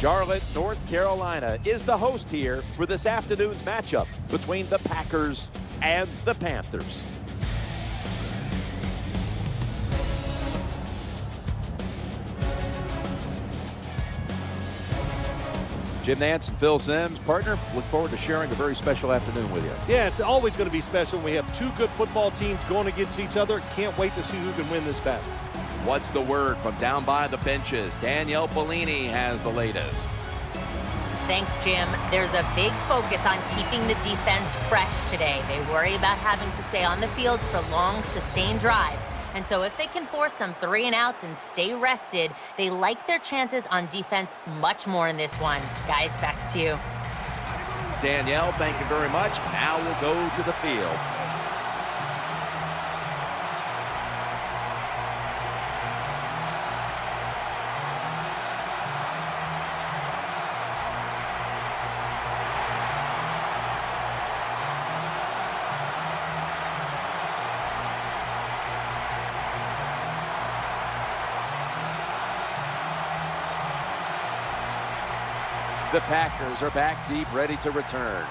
Charlotte, North Carolina is the host here for this afternoon's matchup between the Packers and the Panthers. Jim Nance and Phil Simms, partner, look forward to sharing a very special afternoon with you. Yeah, it's always going to be special when we have two good football teams going against each other. Can't wait to see who can win this battle. What's the word from down by the benches? Danielle Bellini has the latest. Thanks, Jim. There's a big focus on keeping the defense fresh today. They worry about having to stay on the field for long, sustained drives. And so if they can force some 3-and-outs and stay rested, they like their chances on defense much more in this one. Guys, back to you. Danielle, thank you very much. Now we'll go to the field. The Packers are back deep, ready to return.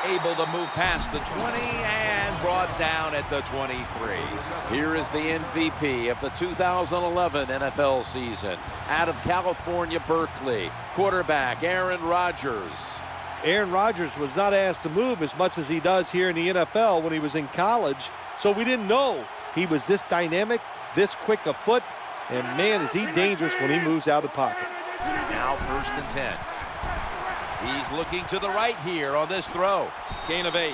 Able to move past the 20 and brought down at the 23. Here is the MVP of the 2011 NFL season. Out of California, Berkeley, quarterback Aaron Rodgers. Aaron Rodgers was not asked to move as much as he does here in the NFL when he was in college. So we didn't know he was this dynamic, this quick of foot, and man, is he dangerous when he moves out of the pocket. Now 1st and 10. He's looking to the right here on this throw. Gain of 8.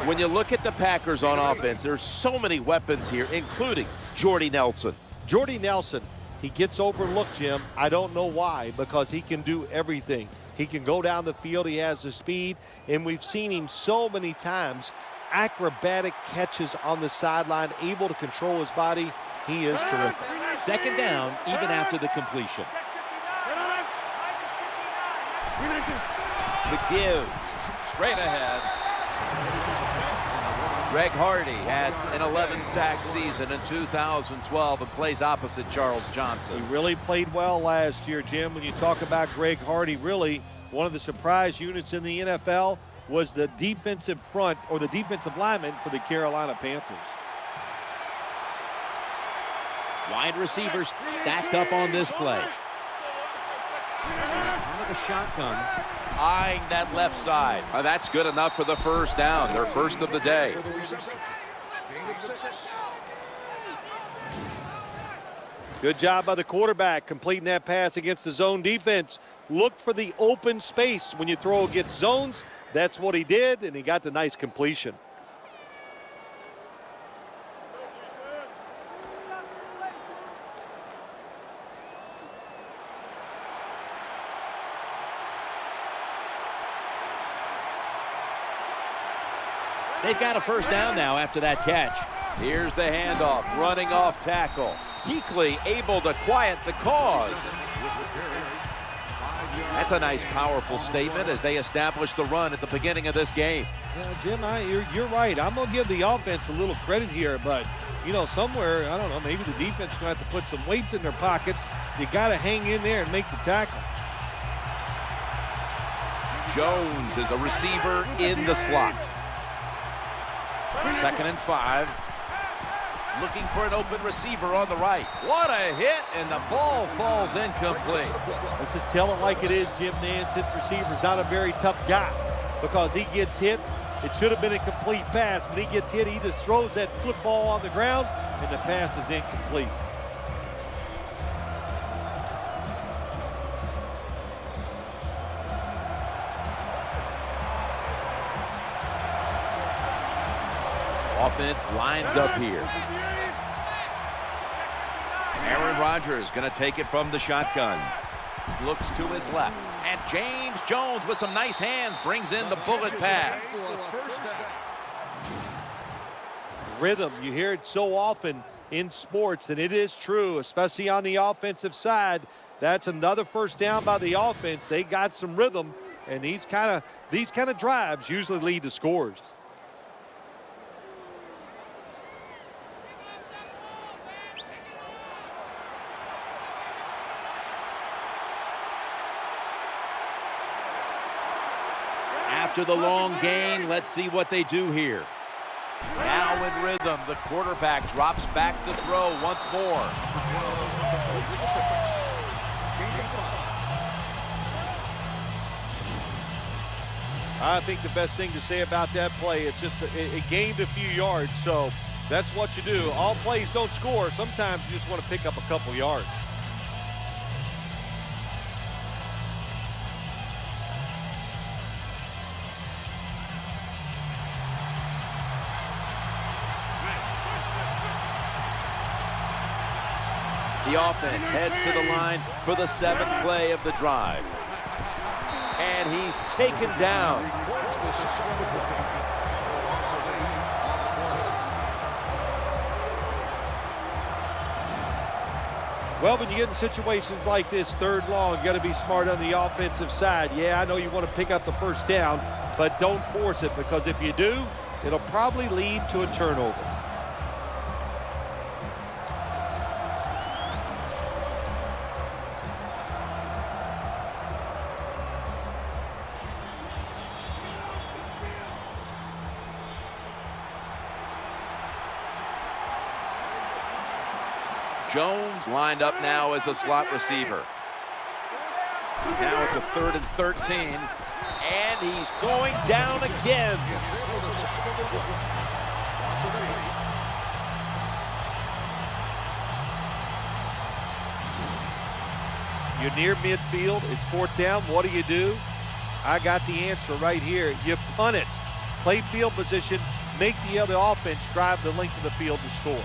When you look at the Packers on offense, there's so many weapons here, including Jordy Nelson. Jordy Nelson, he gets overlooked, Jim. I don't know why, because he can do everything. He can go down the field, he has the speed, and we've seen him so many times. Acrobatic catches on the sideline, able to control his body. He is terrific. 2nd down, even after the completion. The give, straight ahead. Greg Hardy had an 11-sack season in 2012 and plays opposite Charles Johnson. He really played well last year, Jim. When you talk about Greg Hardy, really one of the surprise units in the NFL was the defensive front or the defensive lineman for the Carolina Panthers. Wide receivers stacked up on this play. Out of the shotgun. Eyeing that left side. That's good enough for the 1st down, their first of the day. Good job by the quarterback completing that pass against the zone defense. Look for the open space when you throw against zones. That's what he did, and he got the nice completion. They've got a 1st down now after that catch. Here's the handoff, running off tackle. Kuechly able to quiet the cause. That's a nice, powerful statement as they establish the run at the beginning of this game. Yeah, Jim, you're right. I'm going to give the offense a little credit here, but, you know, somewhere, I don't know, maybe the defense is going to have to put some weights in their pockets. You got to hang in there and make the tackle. Jones is a receiver in the slot. 2nd and 5. Looking for an open receiver on the right. What a hit, and the ball falls incomplete. Let's just tell it like it is, Jim Nance. His receiver's not a very tough guy because he gets hit. It should have been a complete pass. When he gets hit, he just throws that football on the ground, and the pass is incomplete. Offense lines up here. Aaron Rodgers going to take it from the shotgun. Looks to his left. And James Jones with some nice hands brings in the bullet pass. Rhythm, you hear it so often in sports, and it is true, especially on the offensive side. That's another 1st down by the offense. They got some rhythm, and these kind of drives usually lead to scores. After the long gain, let's see what they do here. Now in rhythm, the quarterback drops back to throw once more. I think the best thing to say about that play, it's just it gained a few yards, so that's what you do. All plays don't score. Sometimes you just want to pick up a couple yards. The offense heads to the line for the 7th play of the drive. And he's taken down. Well, when you get in situations like this, 3rd long, you got to be smart on the offensive side. Yeah, I know you want to pick up the first down, but don't force it, because if you do, it'll probably lead to a turnover. Jones lined up now as a slot receiver. Now it's a 3rd and 13, and he's going down again. You're near midfield. It's 4th down. What do? I got the answer right here. You punt it. Play field position. Make the other offense drive the length of the field to score.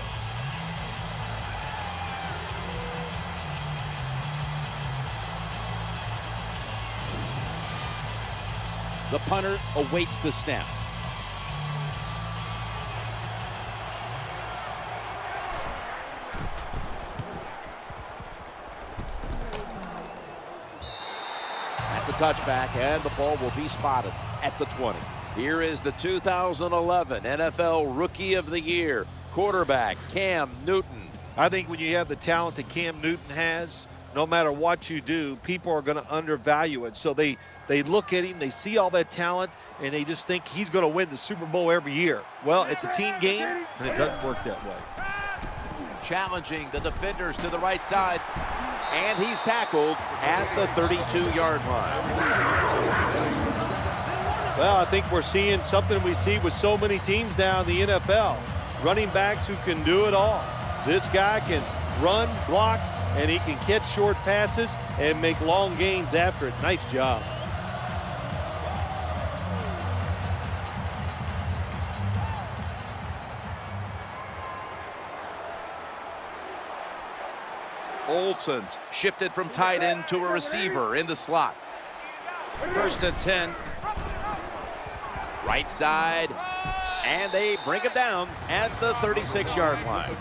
The punter awaits the snap. That's a touchback, and the ball will be spotted at the 20. Here is the 2011 NFL Rookie of the Year, quarterback Cam Newton. I think when you have the talent that Cam Newton has, no matter what you do, people are going to undervalue it. So they look at him, they see all that talent, and they just think he's going to win the Super Bowl every year. Well, it's a team game, and it doesn't work that way. Challenging the defenders to the right side, and he's tackled at the 32-yard line. Well, I think we're seeing something we see with so many teams now in the NFL. Running backs who can do it all. This guy can run, block, and he can catch short passes and make long gains after it. Nice job. Olsen's shifted from tight end to a receiver in the slot. 1st and 10. Right side, and they bring him down at the 36-yard line.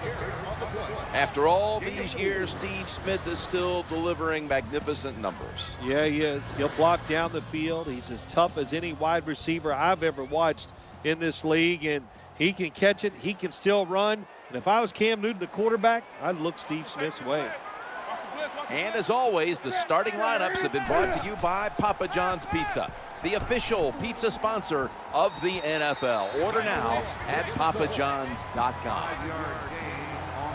After all these years, Steve Smith is still delivering magnificent numbers. Yeah, he is. He'll block down the field. He's as tough as any wide receiver I've ever watched in this league, and he can catch it. He can still run. And if I was Cam Newton, the quarterback, I'd look Steve Smith's way. And as always, the starting lineups have been brought to you by Papa John's Pizza, the official pizza sponsor of the NFL. Order now at papajohns.com.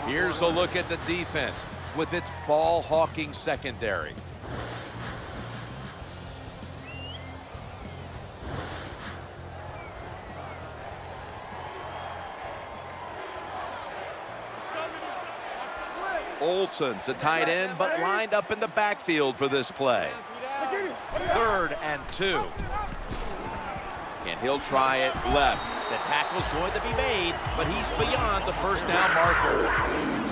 Here's a look at the defense with its ball-hawking secondary. Olsen's a tight end, but lined up in the backfield for this play. 3rd and 2. And he'll try it left. The tackle's going to be made, but he's beyond the first down marker.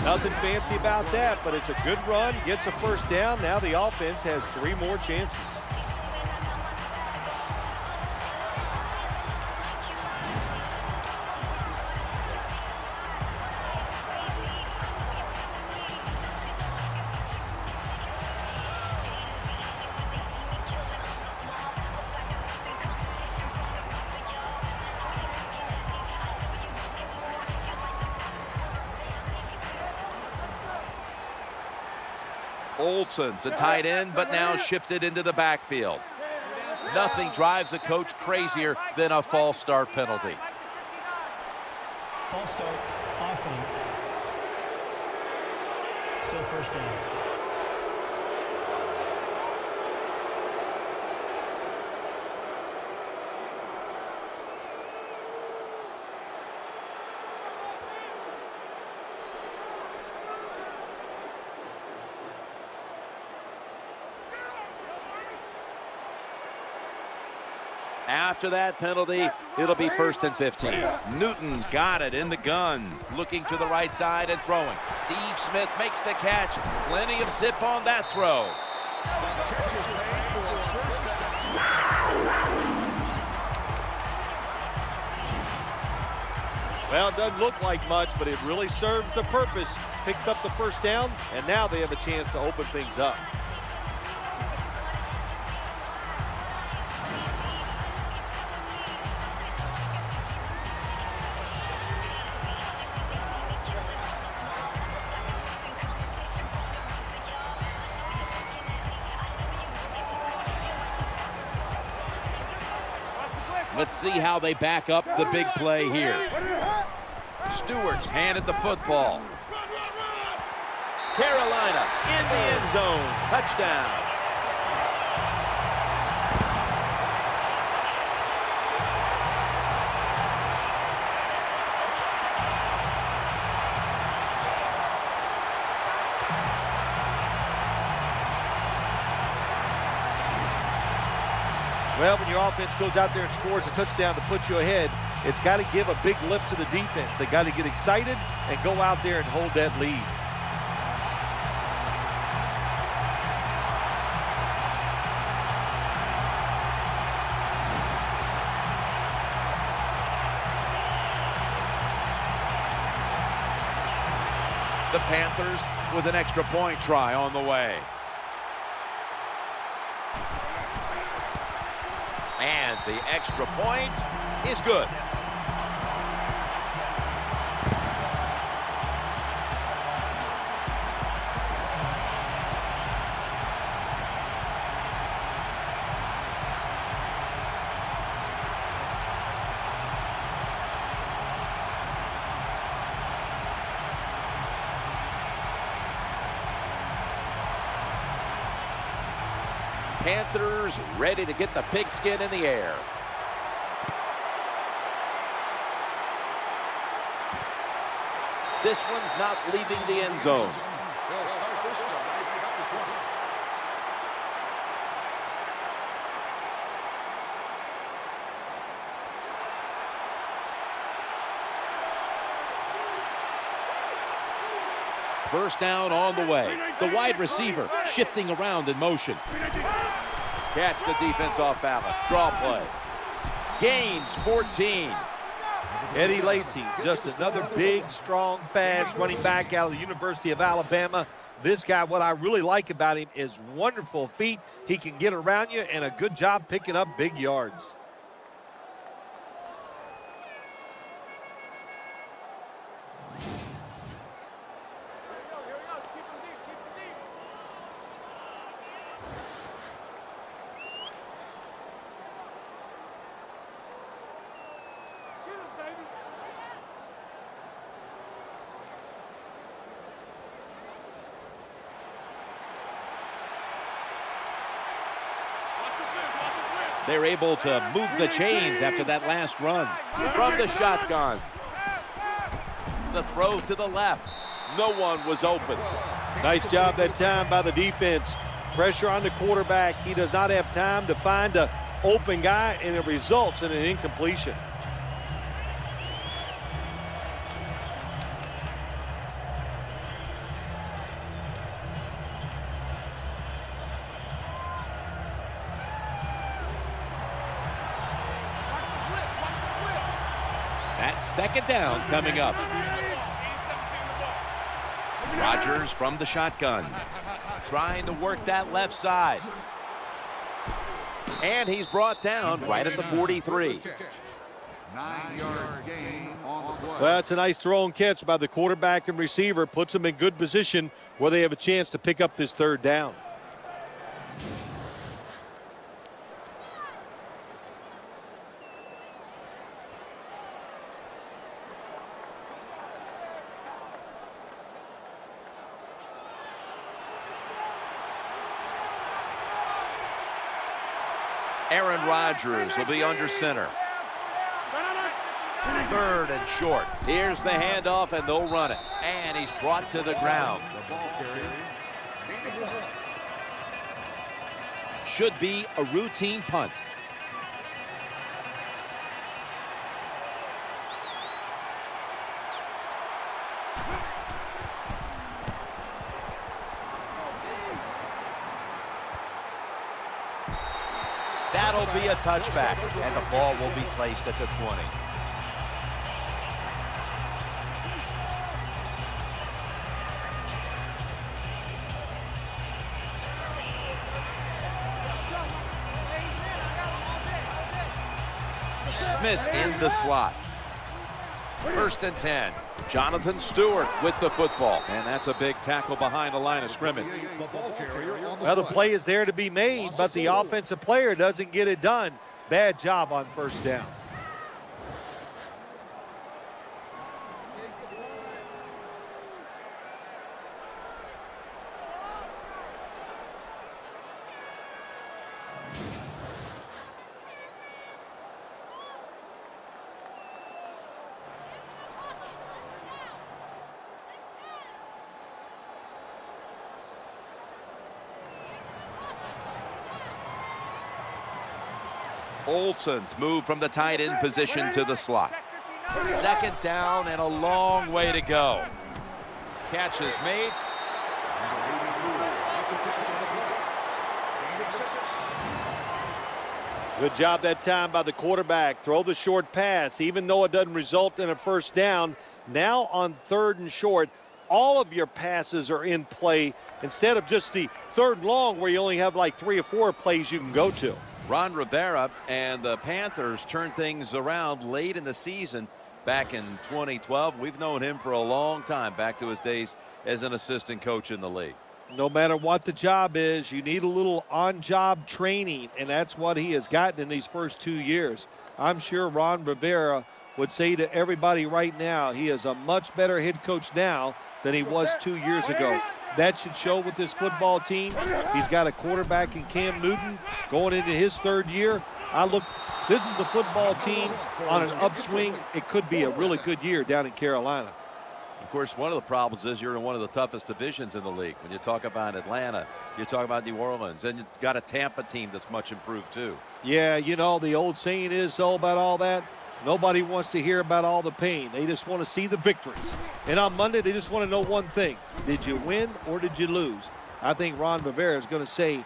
Nothing fancy about that, but it's a good run. Gets a first down. Now the offense has 3 more chances. Olsen's a tight end, but now shifted into the backfield. Nothing drives a coach crazier than a false start penalty. False start, offense. Still first down. After that penalty, it'll be 1st and 15. Newton's got it in the gun. Looking to the right side and throwing. Steve Smith makes the catch. Plenty of zip on that throw. Well, it doesn't look like much, but it really serves the purpose. Picks up the first down, and now they have a chance to open things up. Let's see how they back up the big play here. Stewart's handed the football. Carolina in the end zone. Touchdown. Well, when your offense goes out there and scores a touchdown to put you ahead, it's got to give a big lift to the defense. They got to get excited and go out there and hold that lead. The Panthers with an extra point try on the way. And the extra point is good. Panthers ready to get the pigskin in the air. This one's not leaving the end zone. First down on the way. The wide receiver shifting around in motion. Catch the defense off balance. Draw play. Gains 14. Eddie Lacy, just another big, strong, fast running back out of the University of Alabama. This guy, what I really like about him is wonderful feet. He can get around you and a good job picking up big yards. They're able to move the chains after that last run. From the shotgun. The throw to the left. No one was open. Nice job that time by the defense. Pressure on the quarterback. He does not have time to find an open guy, and it results in an incompletion. That's second down coming up. Rodgers from the shotgun. Trying to work that left side. And he's brought down right at the 43. 9-yard gain on the play. Well, it's a nice throw and catch by the quarterback and receiver. Puts them in good position where they have a chance to pick up this third down. Aaron Rodgers will be under center. 3rd and short. Here's the handoff, and they'll run it. And he's brought to the ground. Should be a routine punt. That'll be a touchback, and the ball will be placed at the 20. Smith in the slot. 1st and 10. Jonathan Stewart with the football. And that's a big tackle behind the line of scrimmage. Well, the play is there to be made, but the offensive player doesn't get it done. Bad job on 1st down. Olsen's moved from the tight end position to the slot. 2nd down and a long way to go. Catch is made. Good job that time by the quarterback. Throw the short pass, even though it doesn't result in a 1st down. Now on 3rd and short, all of your passes are in play instead of just the 3rd and long where you only have like 3 or 4 plays you can go to. Ron Rivera and the Panthers turned things around late in the season back in 2012. We've known him for a long time, back to his days as an assistant coach in the league. No matter what the job is, you need a little on-job training, and that's what he has gotten in these first 2 years. I'm sure Ron Rivera would say to everybody right now, he is a much better head coach now than he was 2 years ago. That should show with this football team. He's got a quarterback in Cam Newton going into his 3rd year. This is a football team on an upswing. It could be a really good year down in Carolina. Of course, one of the problems is you're in one of the toughest divisions in the league. When you talk about Atlanta, you talk about New Orleans, and you've got a Tampa team that's much improved too. Yeah, you know, the old saying is all about all that. Nobody wants to hear about all the pain. They just want to see the victories. And on Monday, they just want to know one thing. Did you win or did you lose? I think Ron Rivera is going to say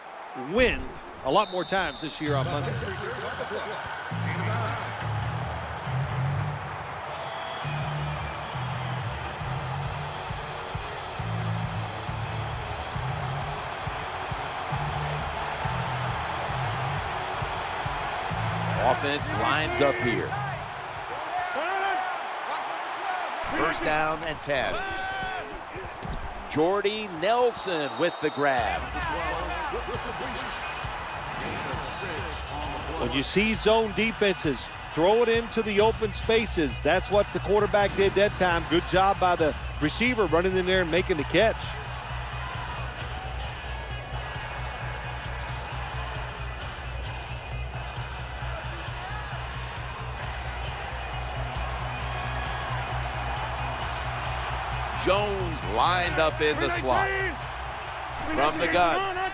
win a lot more times this year on Monday. Offense lines up here. 1st down and 10. Jordy Nelson with the grab. When you see zone defenses, throw it into the open spaces. That's what the quarterback did that time. Good job by the receiver running in there and making the catch. Jones lined up in the slot. From the gun.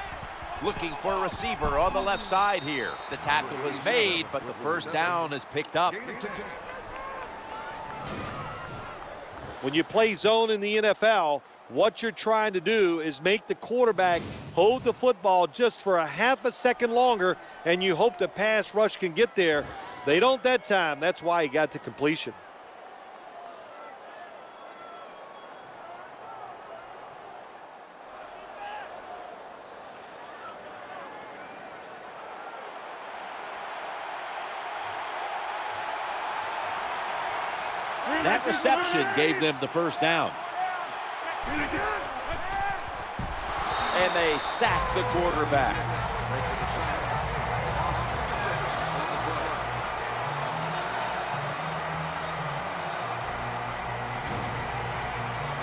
Looking for a receiver on the left side here. The tackle was made, but the 1st down is picked up. When you play zone in the NFL, what you're trying to do is make the quarterback hold the football just for a half a second longer, and you hope the pass rush can get there. They don't that time. That's why he got the completion. That reception gave them the 1st down. And they sack the quarterback.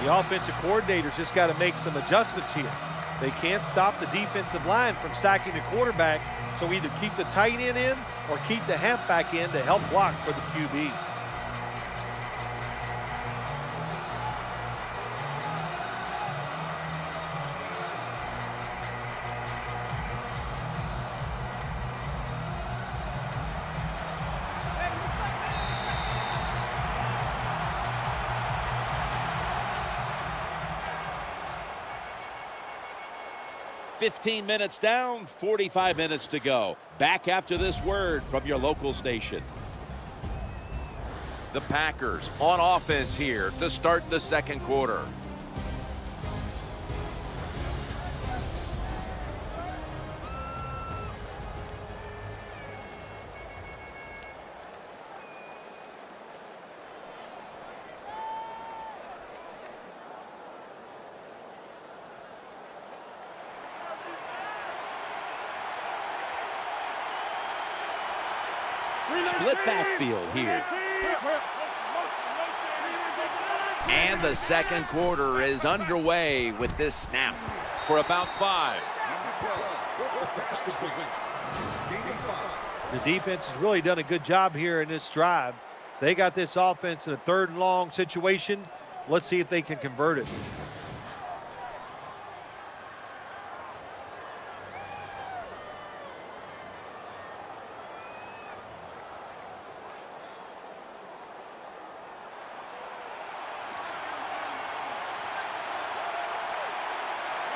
The offensive coordinator's just got to make some adjustments here. They can't stop the defensive line from sacking the quarterback, so either keep the tight end in or keep the halfback in to help block for the QB. "15 minutes down, 45 minutes to go." Back after this word from your local station. The Packers on offense here to start the second quarter. Split backfield here. And the second quarter is underway with this snap for about 5. The defense has really done a good job here in this drive. They got this offense in a 3rd and long situation. Let's see if they can convert it.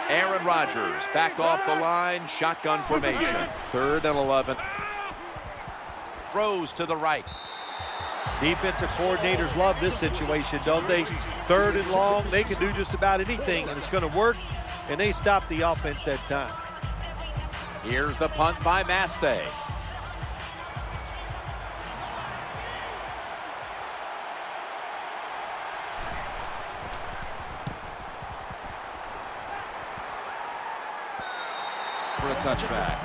Aaron Rodgers back off the line, shotgun formation. 3rd and 11. Throws to the right. Defensive coordinators love this situation, don't they? 3rd and long, they can do just about anything, and it's going to work, and they stop the offense that time. Here's the punt by Mastay. For a touchback.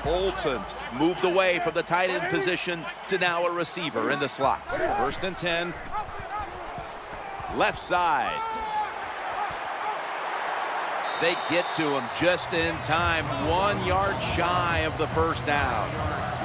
Olsen's moved away from the tight end position to now a receiver in the slot. 1st and 10. Left side. They get to him just in time, 1 yard shy of the first down.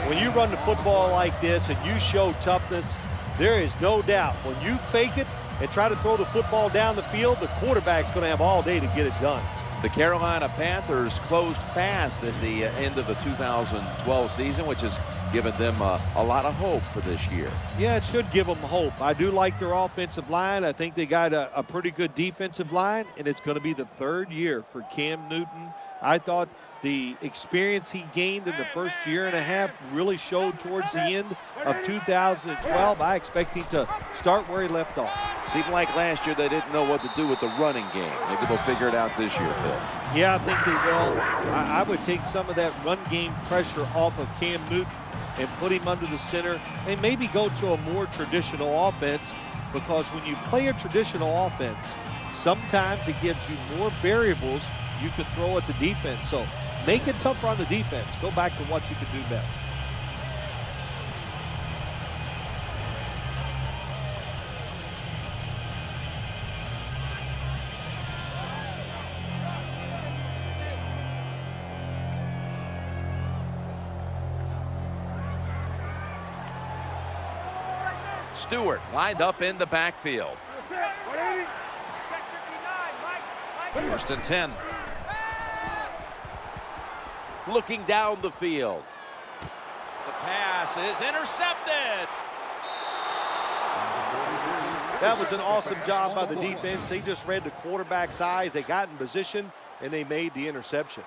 When you run the football like this and you show toughness, there is no doubt when you fake it and try to throw the football down the field, the quarterback's going to have all day to get it done. The Carolina Panthers closed fast at the end of the 2012 season, which has given them a lot of hope for this year. Yeah, it should give them hope. I do like their offensive line. I think they got a pretty good defensive line, and it's going to be the 3rd year for Cam Newton. I thought the experience he gained in the first year and a half really showed towards the end of 2012. I expect him to start where he left off. Seemed like last year they didn't know what to do with the running game. Maybe they'll figure it out this year, Phil. Yeah, I think they will. I would take some of that run game pressure off of Cam Newton and put him under the center and maybe go to a more traditional offense, because when you play a traditional offense, sometimes it gives you more variables you can throw at the defense. So make it tougher on the defense. Go back to what you can do best. Stewart lined up in the backfield. 1st and 10. Looking down the field. The pass is intercepted. That was an awesome job by the defense. They just read the quarterback's eyes. They got in position, and they made the interception.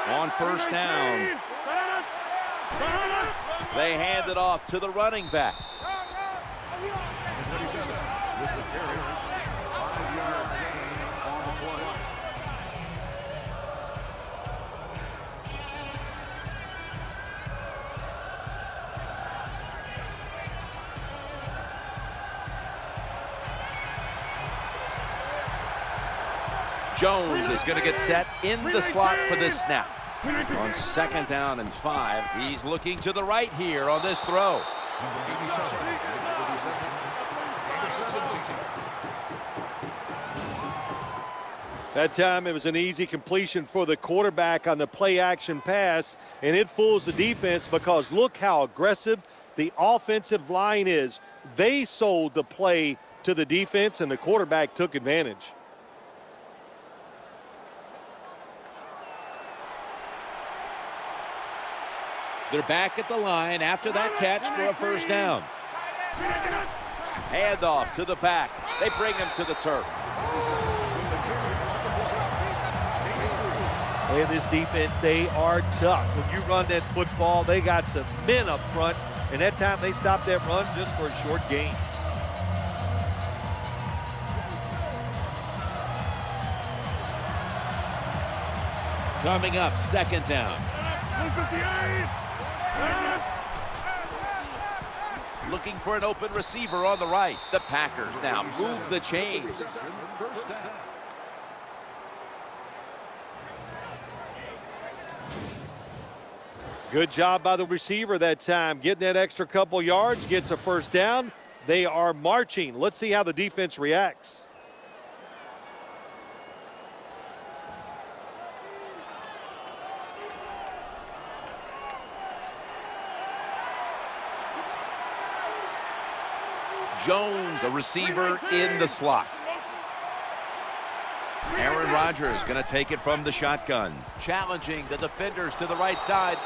On first down. They hand it off to the running back. Jones is going to get set in the slot for this snap. On second down and 5, he's looking to the right here on this throw. That time it was an easy completion for the quarterback on the play action pass, and it fools the defense because look how aggressive the offensive line is. They sold the play to the defense, and the quarterback took advantage. They're back at the line after that catch for a first down. Handoff to the back. They bring him to the turf. Hey, this defense, they are tough. When you run that football, they got some men up front, and that time they stopped that run just for a short gain. Coming up, second down. Looking for an open receiver on the right. The Packers now move the chains. Good job by the receiver that time. Getting that extra couple yards, gets a first down. They are marching. Let's see how the defense reacts. Jones, a receiver in the slot. Aaron Rodgers going to take it from the shotgun. Challenging the defenders to the right side.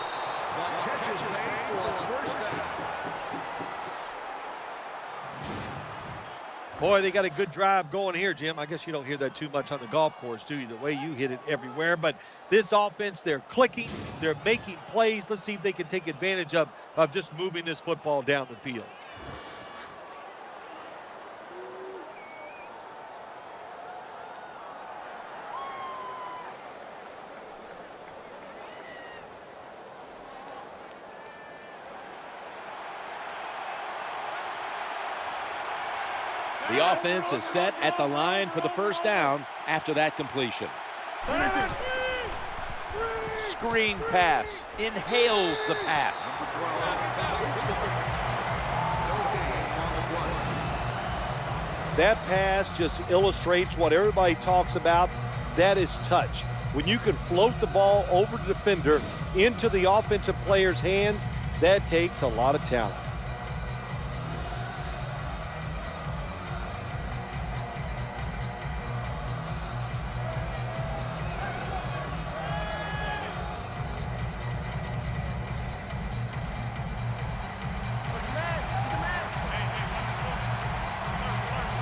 Boy, they got a good drive going here, Jim. I guess you don't hear that too much on the golf course, do you? The way you hit it everywhere. But this offense, they're clicking. They're making plays. Let's see if they can take advantage of just moving this football down the field. The offense is set at the line for the first down after that completion. Screen pass. Inhales the pass. That pass just illustrates what everybody talks about. That is touch. When you can float the ball over the defender into the offensive player's hands, that takes a lot of talent.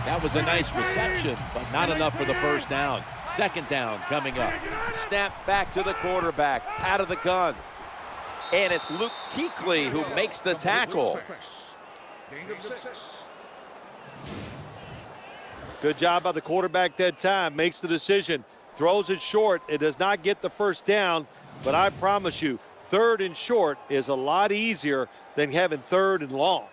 That was a nice reception, but not enough for the first down. Second down coming up. Snap back to the quarterback, out of the gun. And it's Luke Kuechly who makes the tackle. Good job by the quarterback that time. Makes the decision. Throws it short. It does not get the first down, but I promise you, third and short is a lot easier than having third and long.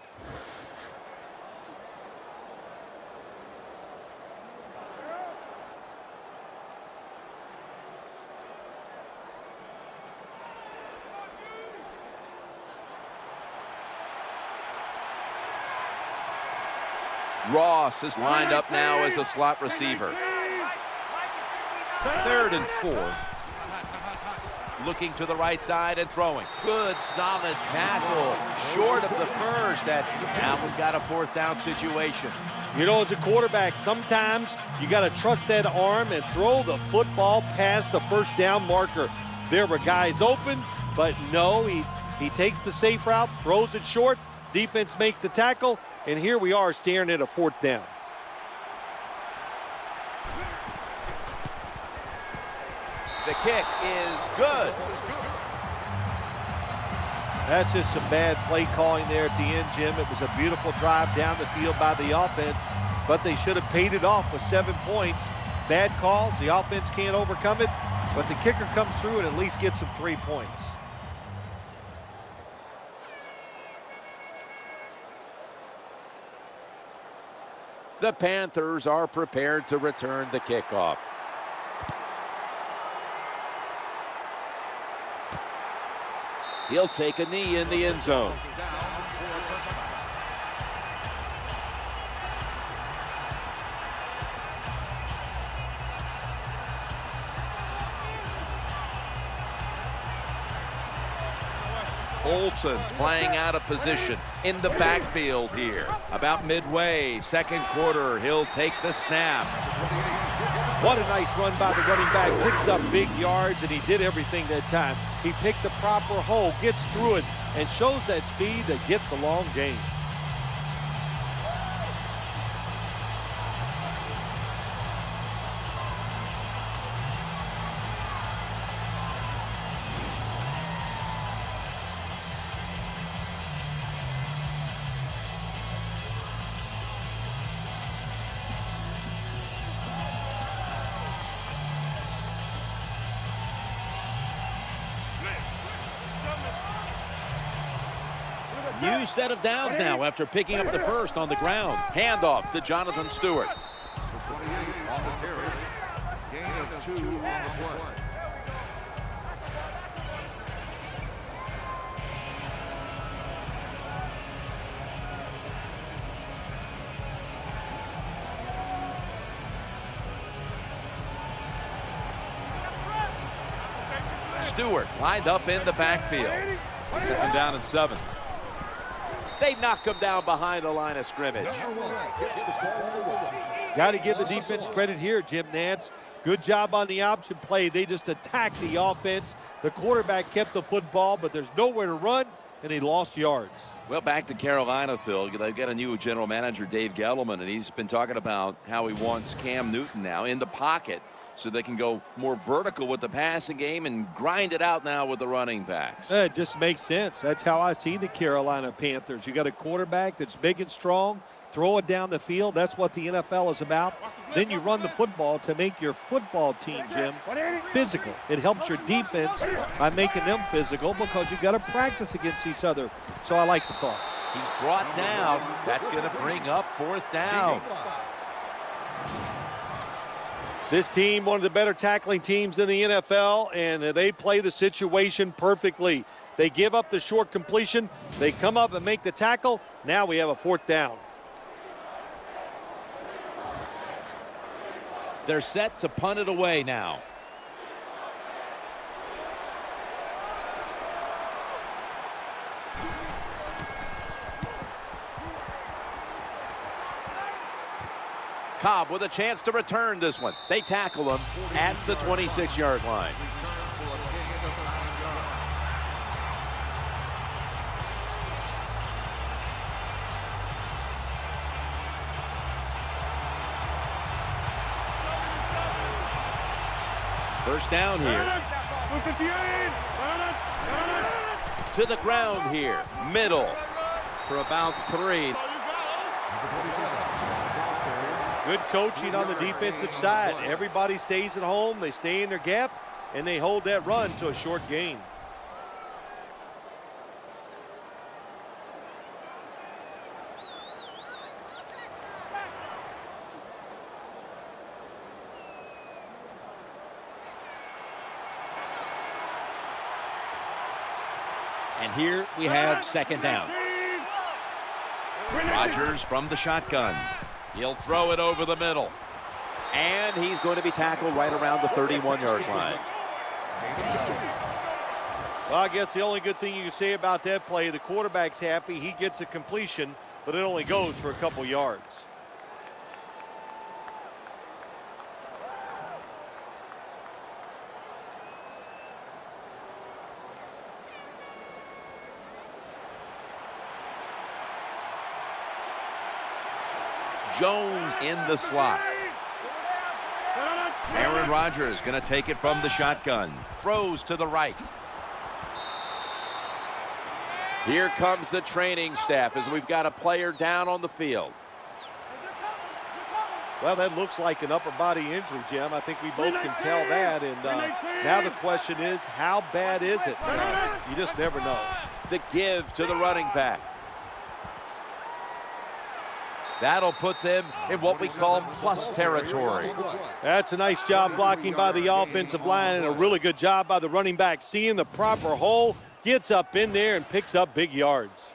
Ross is lined up now as a slot receiver. Third and 4. Looking to the right side and throwing. Good, solid tackle. Short of the first. Now we've got a fourth down situation. You know, as a quarterback, sometimes you got to trust that arm and throw the football past the first down marker. There were guys open, but no, he takes the safe route, throws it short. Defense makes the tackle, and here we are staring at a fourth down. The kick is good. That's just some bad play calling there at the end, Jim. It was a beautiful drive down the field by the offense, but they should have paid it off with 7 points. Bad calls, the offense can't overcome it, but the kicker comes through and at least gets them 3 points. The Panthers are prepared to return the kickoff. He'll take a knee in the end zone. Olsen's playing out of position in the backfield here. About midway, second quarter, he'll take the snap. What a nice run by the running back. Picks up big yards, and he did everything that time. He picked the proper hole, gets through it, and shows that speed to get the long gain. New set of downs now after picking up the first on the ground. Handoff to Jonathan Stewart. The 28 on the carry. Gain of 2 on the play. Stewart lined up in the backfield. 2nd down and 7. They knock him down behind the line of scrimmage. Got to give the defense credit here, Jim Nantz. Good job on the option play. They just attacked the offense. The quarterback kept the football, but there's nowhere to run, and he lost yards. Well, back to Carolina, Phil. They've got a new general manager, Dave Gettleman, and he's been talking about how he wants Cam Newton now in the pocket so they can go more vertical with the passing game and grind it out now with the running backs. It just makes sense. That's how I see the Carolina Panthers. You got a quarterback that's big and strong, throw it down the field. That's what the NFL is about. Then you run the football to make your football team, Jim, physical. It helps your defense by making them physical because you got to practice against each other. So I like the thoughts. He's brought down. That's going to bring up 4th down. This team, one of the better tackling teams in the NFL, and they play the situation perfectly. They give up the short completion. They come up and make the tackle. Now we have a 4th down. They're set to punt it away now. Cobb with a chance to return this one. They tackle him at the 26-yard line. First down here. To the ground here. Middle for about 3. Good coaching on the defensive side. Everybody stays at home. They stay in their gap, and they hold that run to a short gain. And here we have 2nd down. Rodgers from the shotgun. He'll throw it over the middle. And he's going to be tackled right around the 31-yard line. Well, I guess the only good thing you can say about that play, the quarterback's happy. He gets a completion, but it only goes for a couple yards. Jones in the slot. Aaron Aaron Rodgers going to take it from the shotgun. Throws to the right. Here comes the training staff as we've got a player down on the field. Well, that looks like an upper body injury, Jim. I think we both can tell that. And now the question is, how bad is it? You just never know. The give to the running back. That'll put them in what we call plus territory. That's a nice job blocking by the offensive line and a really good job by the running back. Seeing the proper hole, gets up in there and picks up big yards.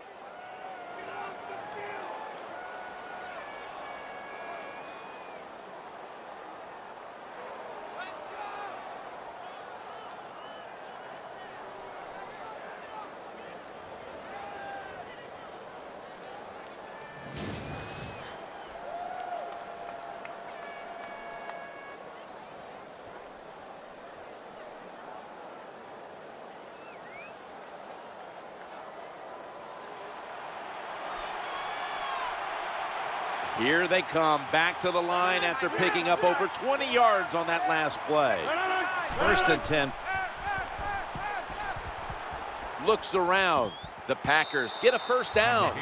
Here they come back to the line after picking up over 20 yards on that last play. 1st and 10. Looks around. The Packers get a first down.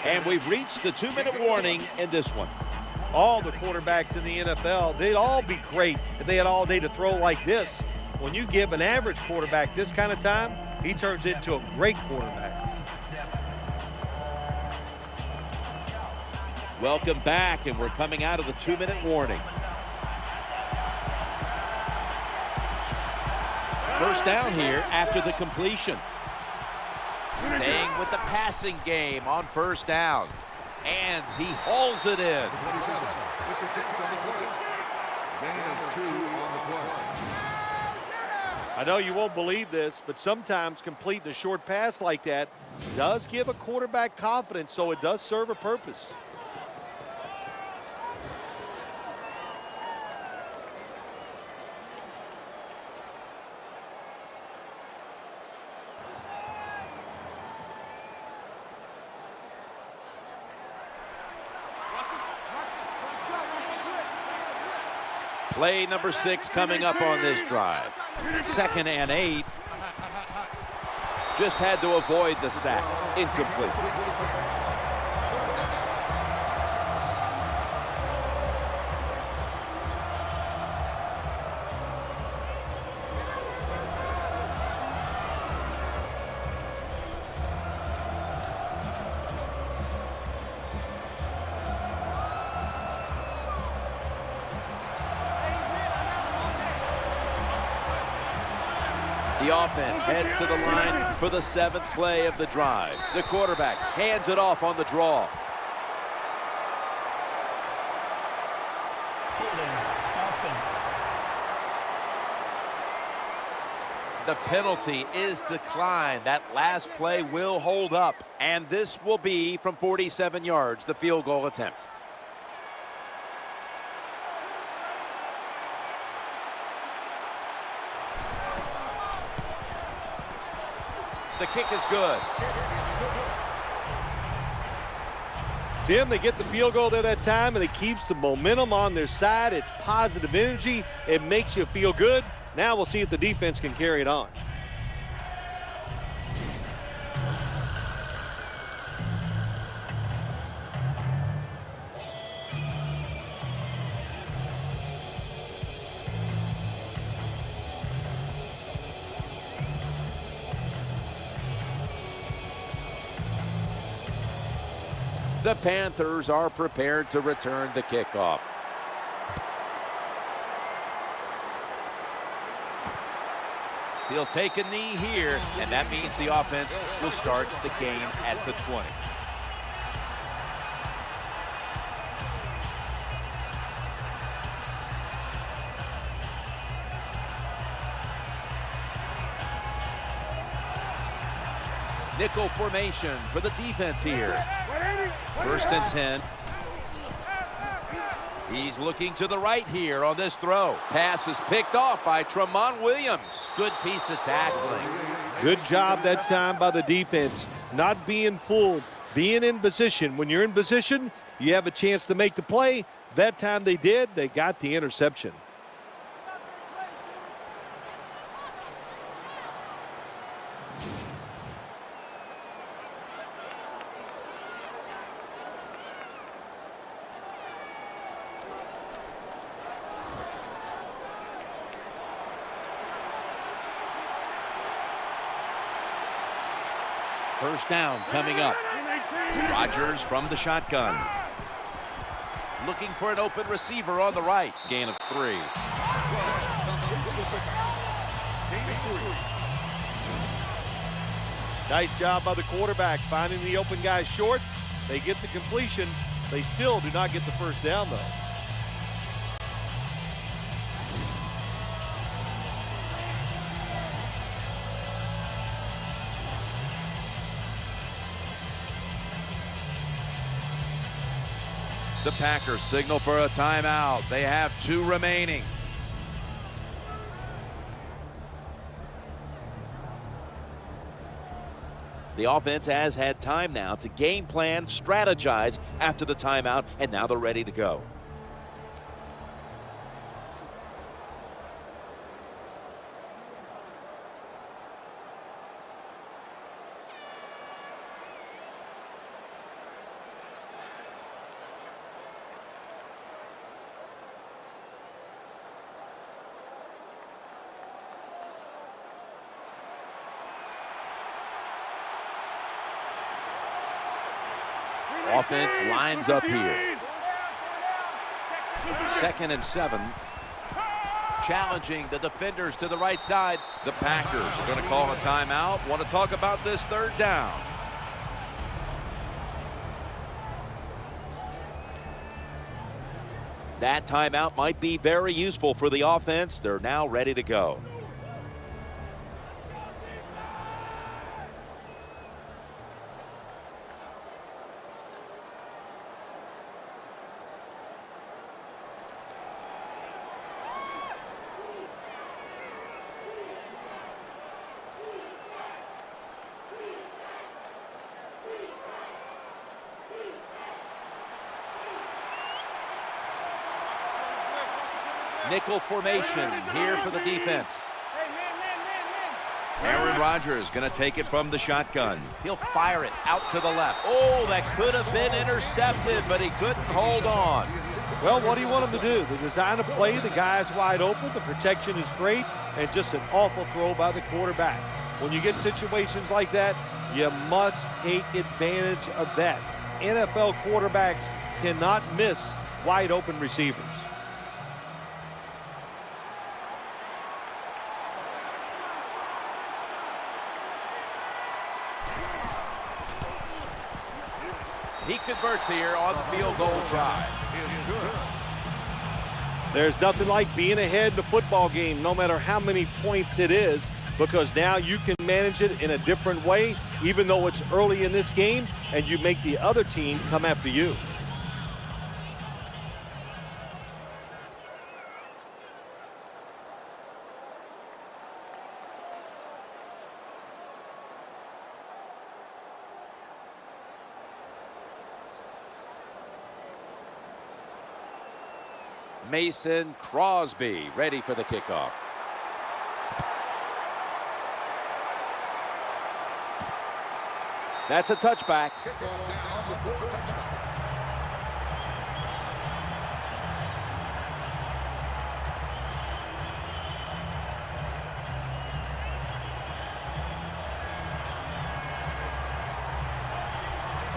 And we've reached the 2-minute warning in this one. All the quarterbacks in the NFL, they'd all be great if they had all day to throw like this. When you give an average quarterback this kind of time, he turns into a great quarterback. Welcome back, and we're coming out of the 2-minute warning. First down here after the completion. Staying with the passing game on first down. And he hauls it in. Gain of 2 on the play. I know you won't believe this, but sometimes completing a short pass like that does give a quarterback confidence, so it does serve a purpose. Play number 6 coming up on this drive. 2nd and 8. Just had to avoid the sack. Incomplete. The offense heads to the line for the 7th play of the drive. The quarterback hands it off on the draw. Holding offense. The penalty is declined. That last play will hold up, and this will be from 47 yards, the field goal attempt. The kick is good. Jim, they get the field goal there that time, and it keeps the momentum on their side. It's positive energy. It makes you feel good. Now we'll see if the defense can carry it on. The Panthers are prepared to return the kickoff. He'll take a knee here, and that means the offense will start the game at the 20. Nickel formation for the defense here. 1st and 10. He's looking to the right here on this throw. Pass is picked off by Tramon Williams. Good piece of tackling. Good job that time by the defense. Not being fooled, being in position. When you're in position, you have a chance to make the play. That time they did. They got the interception. First down coming up. Rodgers from the shotgun. Looking for an open receiver on the right. Gain of 3. Nice job by the quarterback finding the open guy short. They get the completion. They still do not get the first down, though. The Packers signal for a timeout. They have 2 remaining. The offense has had time now to game plan, strategize after the timeout, and now they're ready to go. Offense lines up here. 2nd and 7. Challenging the defenders to the right side. The Packers are going to call a timeout. Want to talk about this 3rd down. That timeout might be very useful for the offense. They're now ready to go. Nickel formation here for the defense. Aaron Rodgers going to take it from the shotgun. He'll fire it out to the left. Oh, that could have been intercepted, but he couldn't hold on. Well, what do you want him to do? The design of play, the guy's wide open, the protection is great, and just an awful throw by the quarterback. When you get situations like that, you must take advantage of that. NFL quarterbacks cannot miss wide open receivers. He converts here on the field goal try. There's nothing like being ahead in the football game, no matter how many points it is, because now you can manage it in a different way, even though it's early in this game, and you make the other team come after you. Mason Crosby ready for the kickoff. That's a touchback.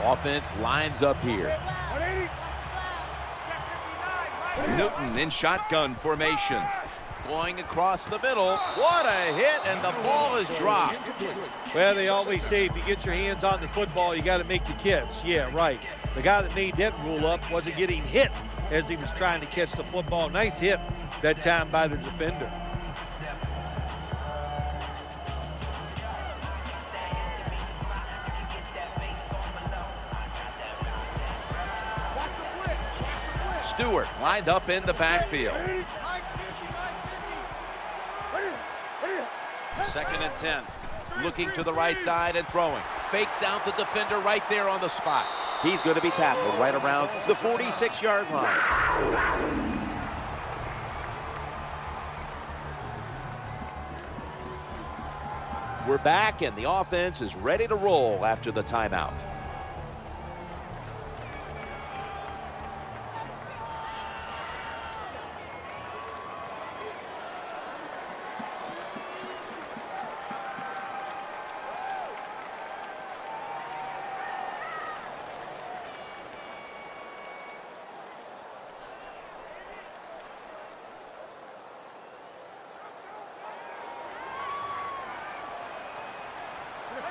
Offense lines up here. Newton in shotgun formation. Going across the middle. What a hit, and the ball is dropped. Well, they always say if you get your hands on the football, you got to make the catch. Yeah, right. The guy that made that rule up wasn't getting hit as he was trying to catch the football. Nice hit that time by the defender. Stewart lined up in the backfield. 2nd and 10. Looking to the right side and throwing. Fakes out the defender right there on the spot. He's going to be tackled right around the 46-yard line. We're back, and the offense is ready to roll after the timeout.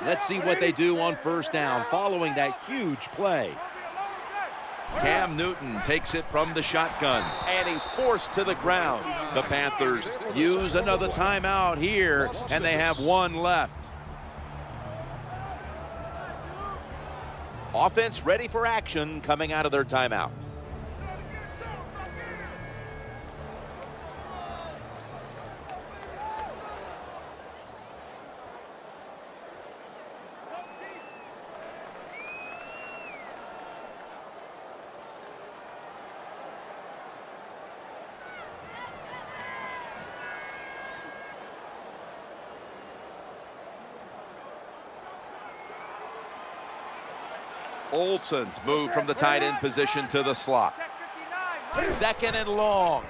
Let's see what they do on first down following that huge play. Cam Newton takes it from the shotgun. And he's forced to the ground. The Panthers use another timeout here, and they have one left. Offense ready for action coming out of their timeout. Olsen's moved from the tight end position to the slot. Second and long.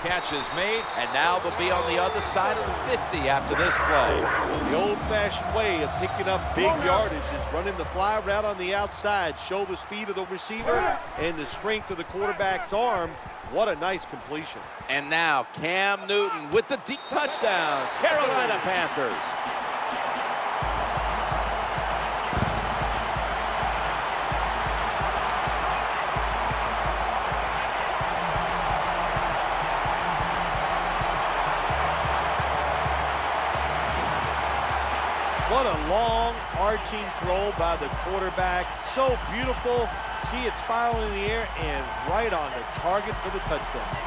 Catch is made, and now they'll be on the other side of the 50 after this play. The old-fashioned way of picking up big yardage is running the fly route on the outside. Show the speed of the receiver and the strength of the quarterback's arm. What a nice completion. And now Cam Newton with the deep touchdown. Carolina Panthers. What a long arching throw by the quarterback. So beautiful. See it spiraling in the air and right on the target for the touchdown.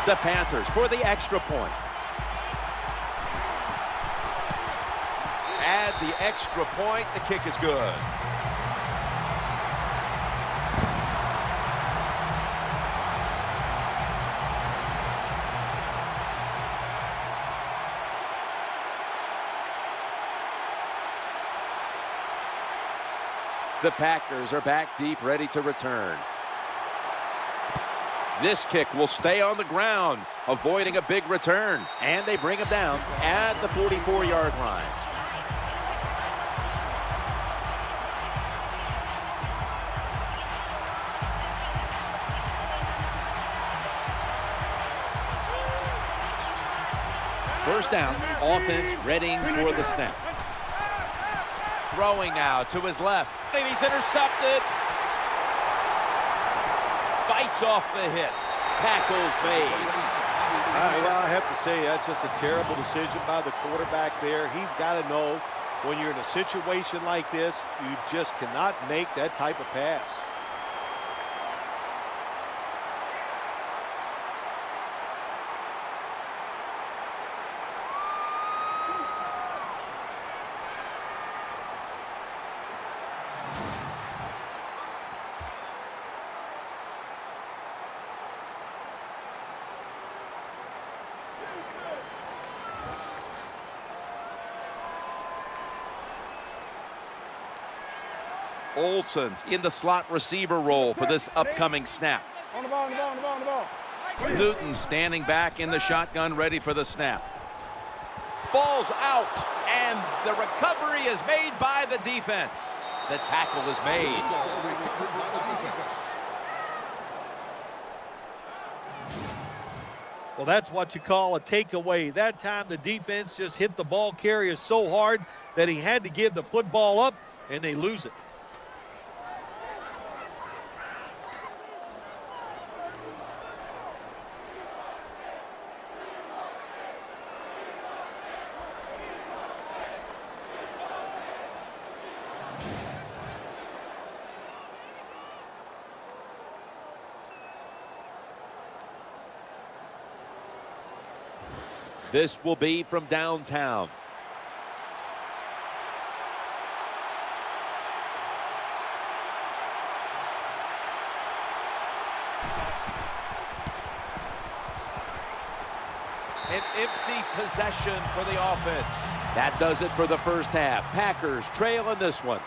The Panthers for the extra point. Add the extra point. The kick is good. The Packers are back deep, ready to return. This kick will stay on the ground, avoiding a big return. And they bring him down at the 44-yard line. First down, offense readying for the snap. Throwing now to his left. And he's intercepted. Bites off the hit. Tackles made. Well, I have to say, that's just a terrible decision by the quarterback there. He's got to know when you're in a situation like this, you just cannot make that type of pass. Olsen's in the slot receiver role for this upcoming snap. On the ball, on the ball, on the ball, on the ball. Newton standing back in the shotgun, ready for the snap. Ball's out, and the recovery is made by the defense. The tackle is made. Well, that's what you call a takeaway. That time the defense just hit the ball carrier so hard that he had to give the football up, and they lose it. This will be from downtown. An empty possession for the offense. That does it for the first half. Packers trail in this one.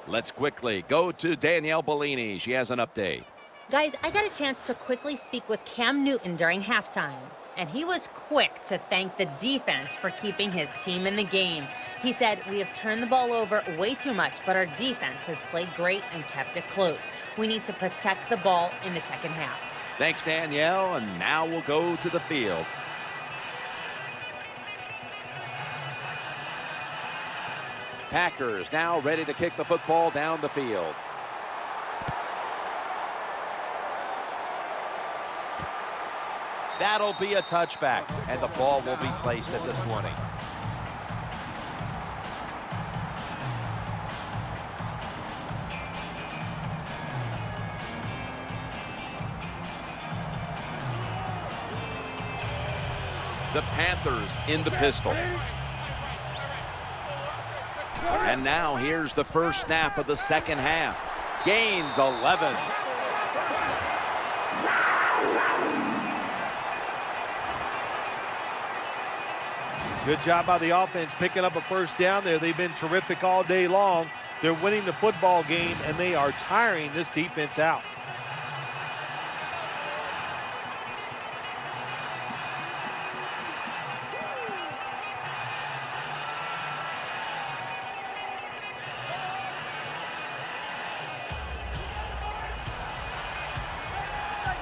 Let's quickly go to Danielle Bellini. She has an update. Guys, I got a chance to quickly speak with Cam Newton during halftime, and he was quick to thank the defense for keeping his team in the game. He said, "We have turned the ball over way too much, but our defense has played great and kept it close. We need to protect the ball in the second half." Thanks, Danielle, and now we'll go to the field. Packers now ready to kick the football down the field. That'll be a touchback, and the ball will be placed at the 20. The Panthers in the pistol. And now here's the first snap of the second half. Gains 11. Good job by the offense picking up a first down there. They've been terrific all day long. They're winning the football game, and they are tiring this defense out.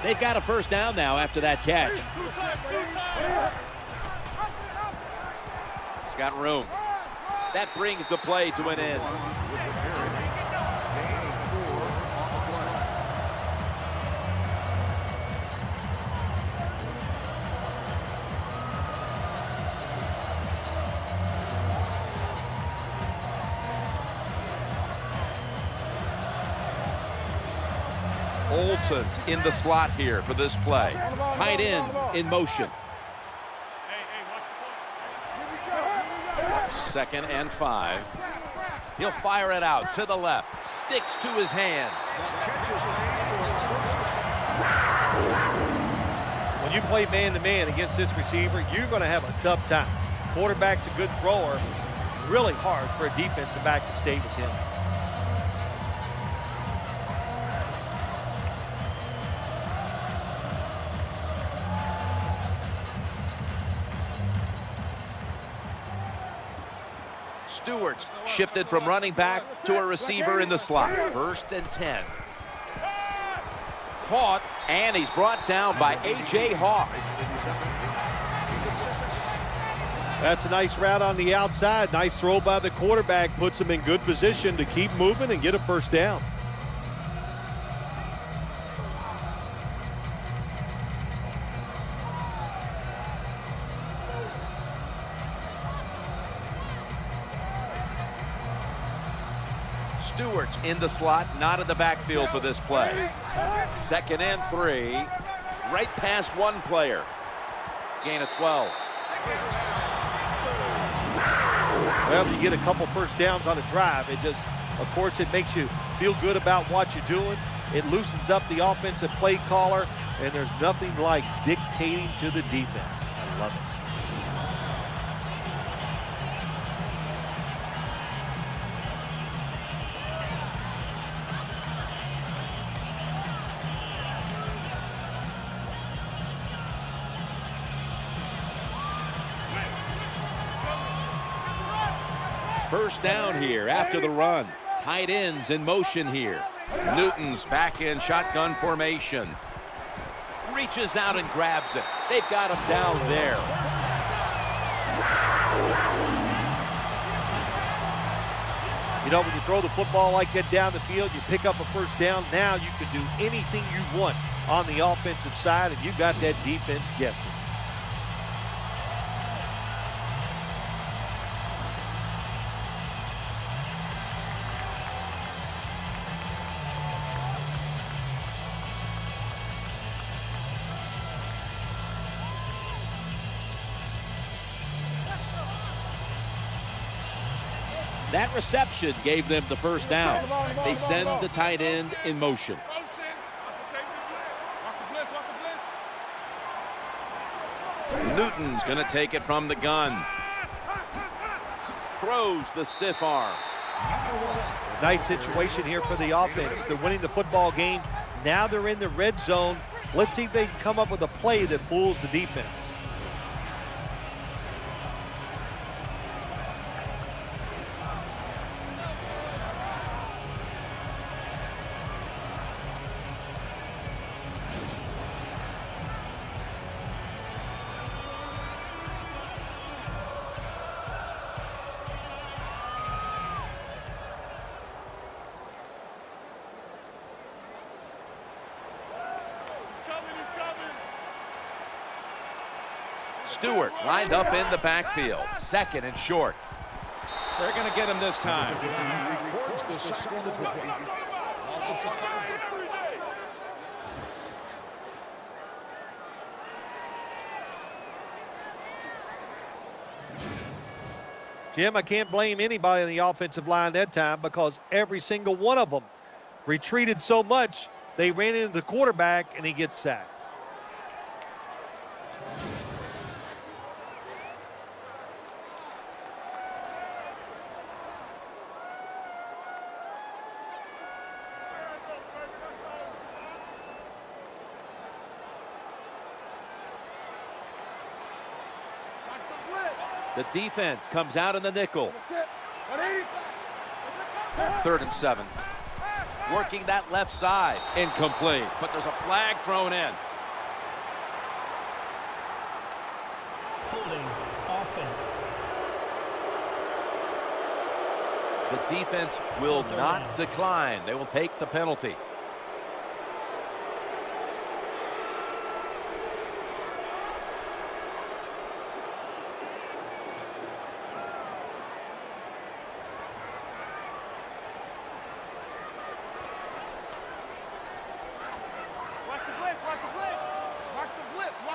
They've got a first down now after that catch. He's got room. That brings the play to an end. Olsen's in the slot here for this play. Tight end in motion. 2nd and 5. He'll fire it out to the left. Sticks to his hands. When you play man-to-man against this receiver, you're going to have a tough time. Quarterback's a good thrower. Really hard for a defensive back to stay with him. Stewart's shifted from running back to a receiver in the slot. 1st and 10. Caught, and he's brought down by A.J. Hawk. That's a nice route on the outside. Nice throw by the quarterback. Puts him in good position to keep moving and get a first down. Stewart's in the slot, not in the backfield for this play. 2nd and 3. Right past one player. Gain of 12. Well, you get a couple first downs on a drive. It just, of course, it makes you feel good about what you're doing. It loosens up the offensive play caller, and there's nothing like dictating to the defense. I love it. First down here after the run. Tight ends in motion here. Newton's back in shotgun formation. Reaches out and grabs it. They've got him down there. You know, when you throw the football like that down the field, you pick up a first down. Now you can do anything you want on the offensive side, and you got that defense guessing. That reception gave them the first down. They send the tight end in motion. Newton's going to take it from the gun. Throws the stiff arm. Nice situation here for the offense. They're winning the football game. Now they're in the red zone. Let's see if they can come up with a play that fools the defense. Stewart lined up in the backfield. Second and short. They're going to get him this time. Records the sack on the play. Loss of 5. Jim, I can't blame anybody in the offensive line that time because every single one of them retreated so much, they ran into the quarterback and he gets sacked. The defense comes out in the nickel. 3rd and 7. Working that left side. Incomplete. But there's a flag thrown in. Holding offense. The defense will Still not down. decline. They will take the penalty.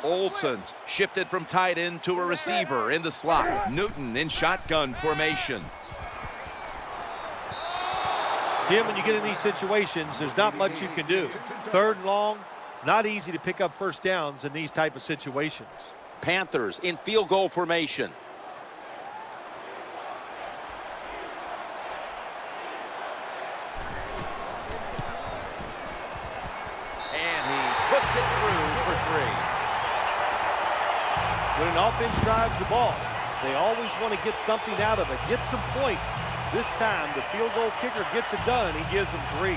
Olsen's shifted from tight end to a receiver in the slot. Newton in shotgun formation. Jim, when you get in these situations, there's not much you can do. 3rd and long, not easy to pick up first downs in these type of situations. Panthers in field goal formation. And he puts it through for 3. When an offense drives the ball, they always want to get something out of it, get some points. This time, the field goal kicker gets it done. He gives them 3.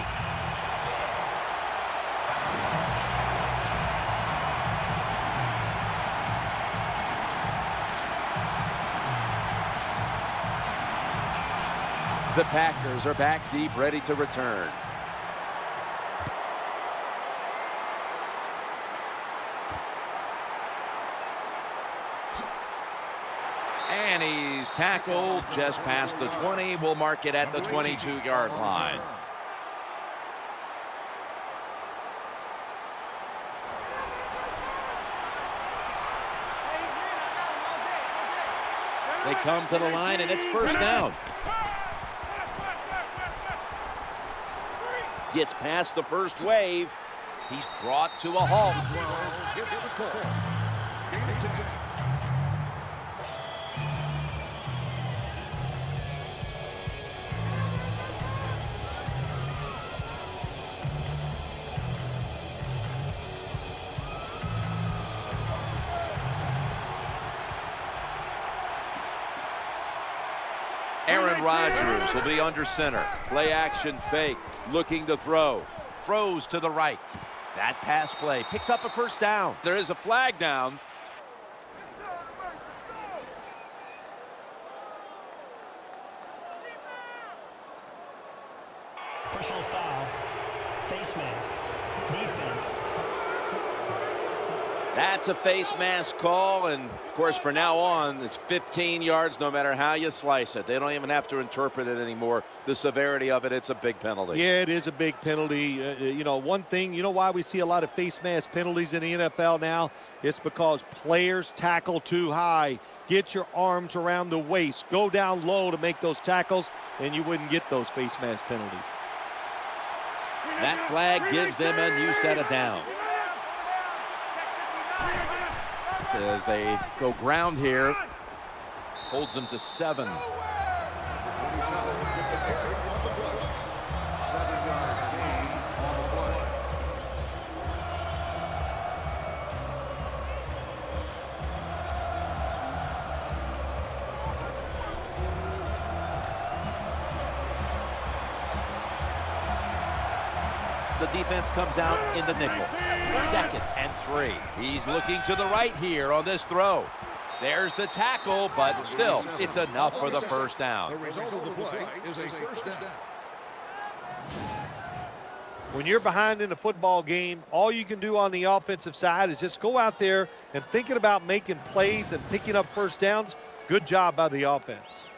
The Packers are back deep, ready to return. And he's tackled just past the 20. We'll mark it at the 22-yard line. They come to the line, and it's first down. Gets past the first wave. He's brought to a halt. Aaron Rodgers will be under center. Play action fake, looking to throw. Throws to the right. That pass play picks up a first down. There is a flag down. Personal foul. Face mask. Defense. That's a face mask call, and of course for now on it's 15 yards no matter how you slice it. They don't even have to interpret it anymore. The severity of it, it's a big penalty. Yeah, it is a big penalty. You know, one thing, you know why we see a lot of face mask penalties in the NFL now? It's because players tackle too high. Get your arms around the waist. Go down low to make those tackles, and you wouldn't get those face mask penalties. That flag gives them a new set of downs. As they go ground here, holds them to 7. 7-yard gain on the play. The defense comes out in the nickel. 2nd and 3. He's looking to the right here on this throw. There's the tackle, but still, it's enough for the first The down. result of the play is a first down. When you're behind in a football game, all you can do on the offensive side is just go out there and thinking about making plays and picking up first downs. Good job by the offense.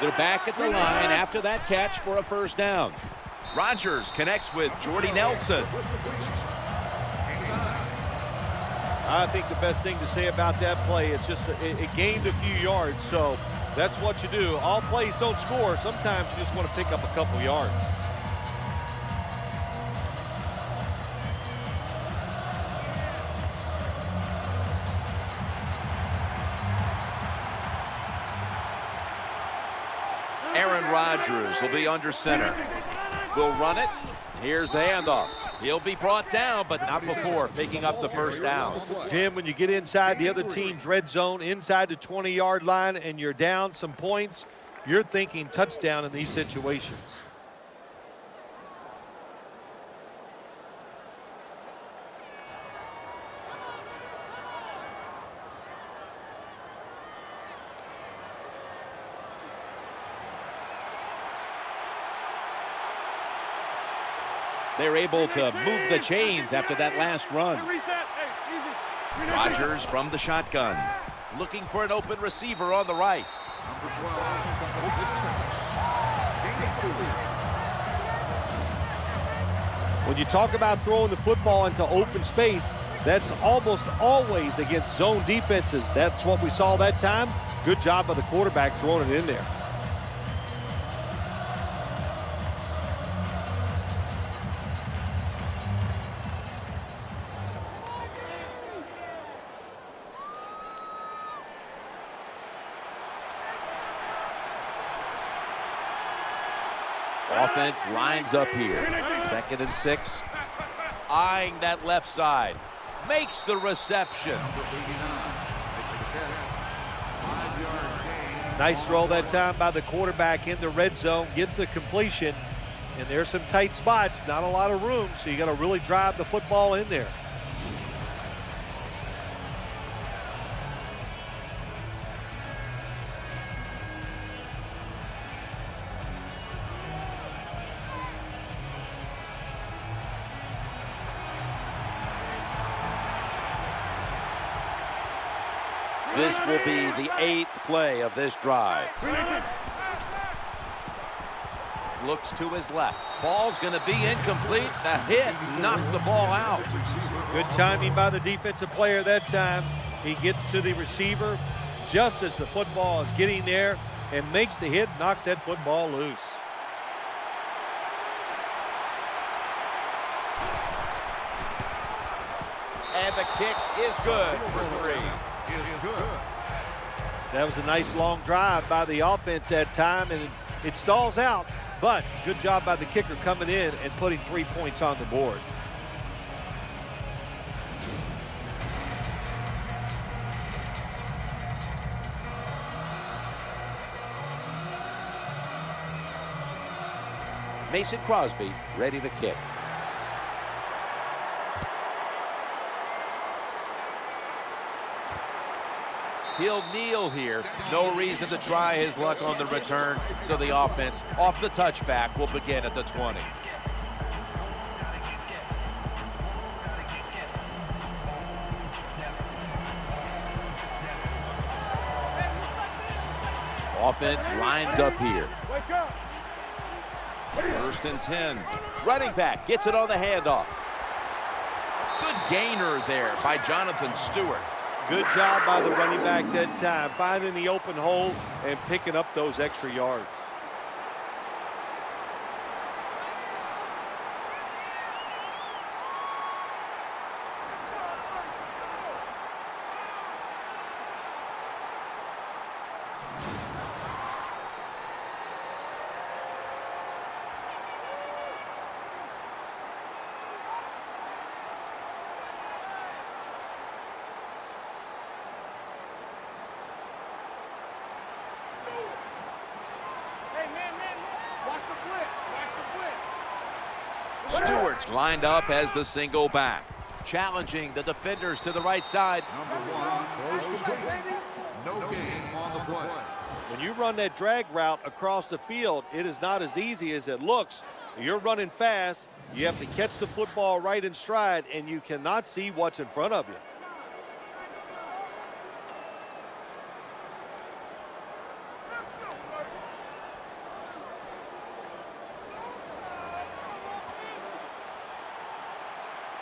They're back at the line after that catch for a first down. Rodgers connects with Jordy Nelson. I think the best thing to say about that play is just it gained a few yards, so that's what you do. All plays don't score. Sometimes you just want to pick up a couple yards. Aaron Rodgers will be under center. Will run it. Here's the handoff. He'll be brought down, but not before picking up the first down. Jim, when you get inside the other team's red zone, inside the 20-yard line, and you're down some points, you're thinking touchdown in these situations. They're able to move the chains after that last run. Rodgers from the shotgun. Looking for an open receiver on the right. Number 12, gain of 2. When you talk about throwing the football into open space, that's almost always against zone defenses. That's what we saw that time. Good job by the quarterback throwing it in there. Offense lines up here. 2nd and 6. Eyeing that left side. Makes the reception. Number 89 makes the catch. 5-yard gain. Nice throw that time by the quarterback in the red zone. Gets the completion. And there's some tight spots. Not a lot of room, so you got to really drive the football in there. This will be the 8th play of this drive. Looks to his left. Ball's going to be incomplete. The hit knocked the ball out. Good timing by the defensive player that time. He gets to the receiver just as the football is getting there and makes the hit, knocks that football loose. And the kick is good for 3. Is good. That was a nice long drive by the offense that time, and it stalls out, but good job by the kicker coming in and putting 3 points on the board. Mason Crosby ready to kick. He'll kneel here. No reason to try his luck on the return, so the offense off the touchback will begin at the 20. Offense lines up here. First and 10. Running back gets it on the handoff. Good gainer there by Jonathan Stewart. Good job by the running back that time, finding the open hole and picking up those extra yards. Stewart's lined up as the single back, challenging the defenders to the right side. Number 1 goes complete. No gain on the play. When you run that drag route across the field, it is not as easy as it looks. You're running fast. You have to catch the football right in stride, and you cannot see what's in front of you.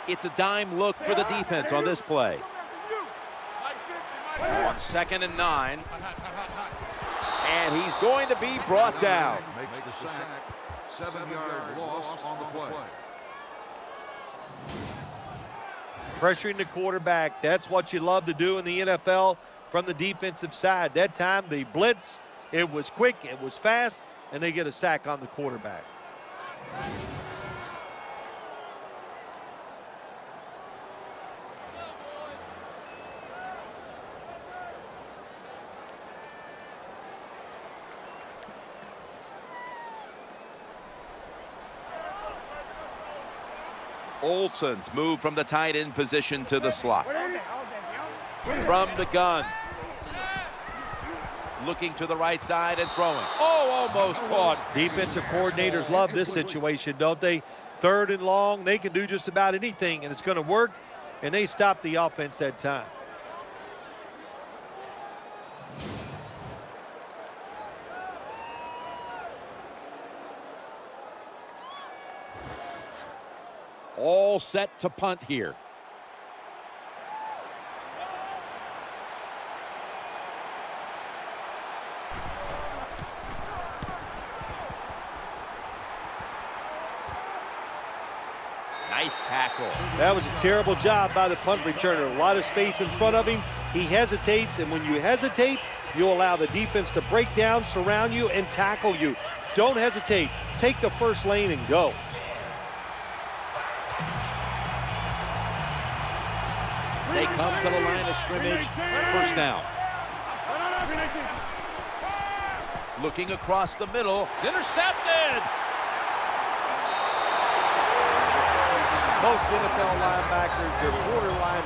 It's a dime look for the defense on this play. On 2nd and 9. And he's going to be brought down. Makes the sack. 7-yard loss on the play. Pressuring the quarterback, that's what you love to do in the NFL from the defensive side. That time, the blitz, it was quick, it was fast, and they get a sack on the quarterback. Olsen's moved from the tight end position to the slot. From the gun. Looking to the right side and throwing. Oh, almost caught. Defensive coordinators love this situation, don't they? 3rd and long, they can do just about anything, and it's going to work, and they stop the offense that time. All set to punt here. Nice tackle. That was a terrible job by the punt returner. A lot of space in front of him. He hesitates, and when you hesitate, you allow the defense to break down, surround you, and tackle you. Don't hesitate. Take the first lane and go. They come to the line of scrimmage. First down. Looking across the middle. It's intercepted. Most NFL linebackers, they're borderline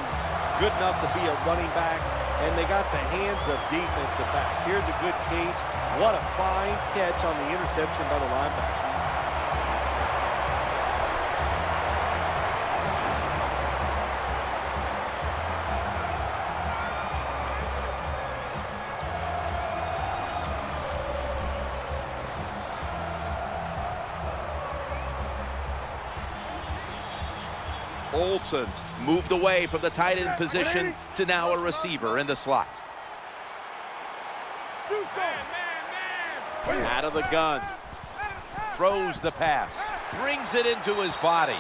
good enough to be a running back, and they got the hands of defensive backs. Here's a good case. What a fine catch on the interception by the linebacker. Olsen's moved away from the tight end position to now a receiver in the slot. Out of the gun. Throws the pass. Brings it into his body.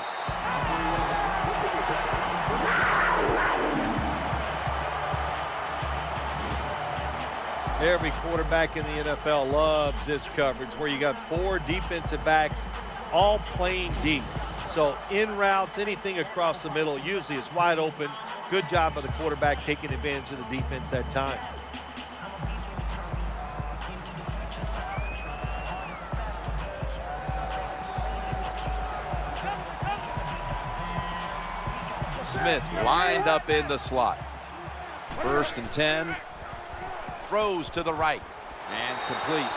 Every quarterback in the NFL loves this coverage where you got 4 defensive backs all playing deep. So in routes, anything across the middle usually is wide open. Good job by the quarterback taking advantage of the defense that time. Smith's lined up in the slot. First and 10. throws to the right. And complete.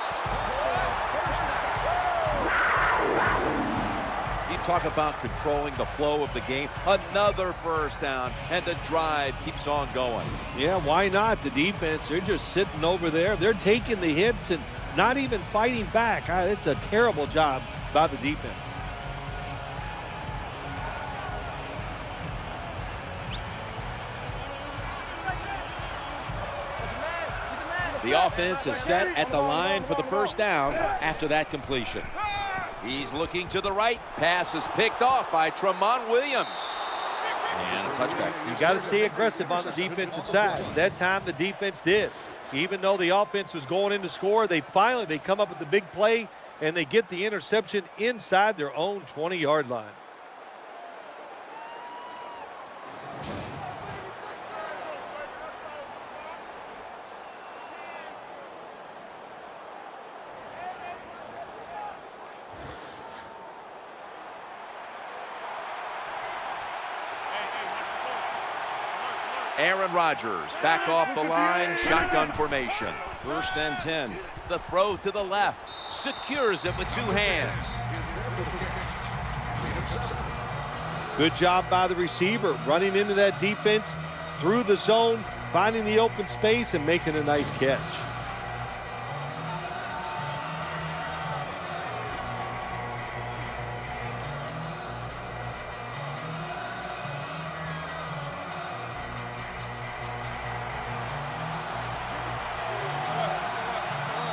You talk about controlling the flow of the game. Another first down, and the drive keeps on going. Yeah, why not? The defense, they're just sitting over there. They're taking the hits and not even fighting back. It's a terrible job by the defense. The offense is set at the line for the first down after that completion. He's looking to the right. Pass is picked off by Tremont Williams. And a touchback. You got to stay aggressive on the defensive side. That time the defense did. Even though the offense was going in to score, they come up with the big play and they get the interception inside their own 20-yard line. Aaron Rodgers back off the line, shotgun formation. 1st and 10. The throw to the left, secures it with 2 hands. Good job by the receiver, running into that defense through the zone, finding the open space and making a nice catch.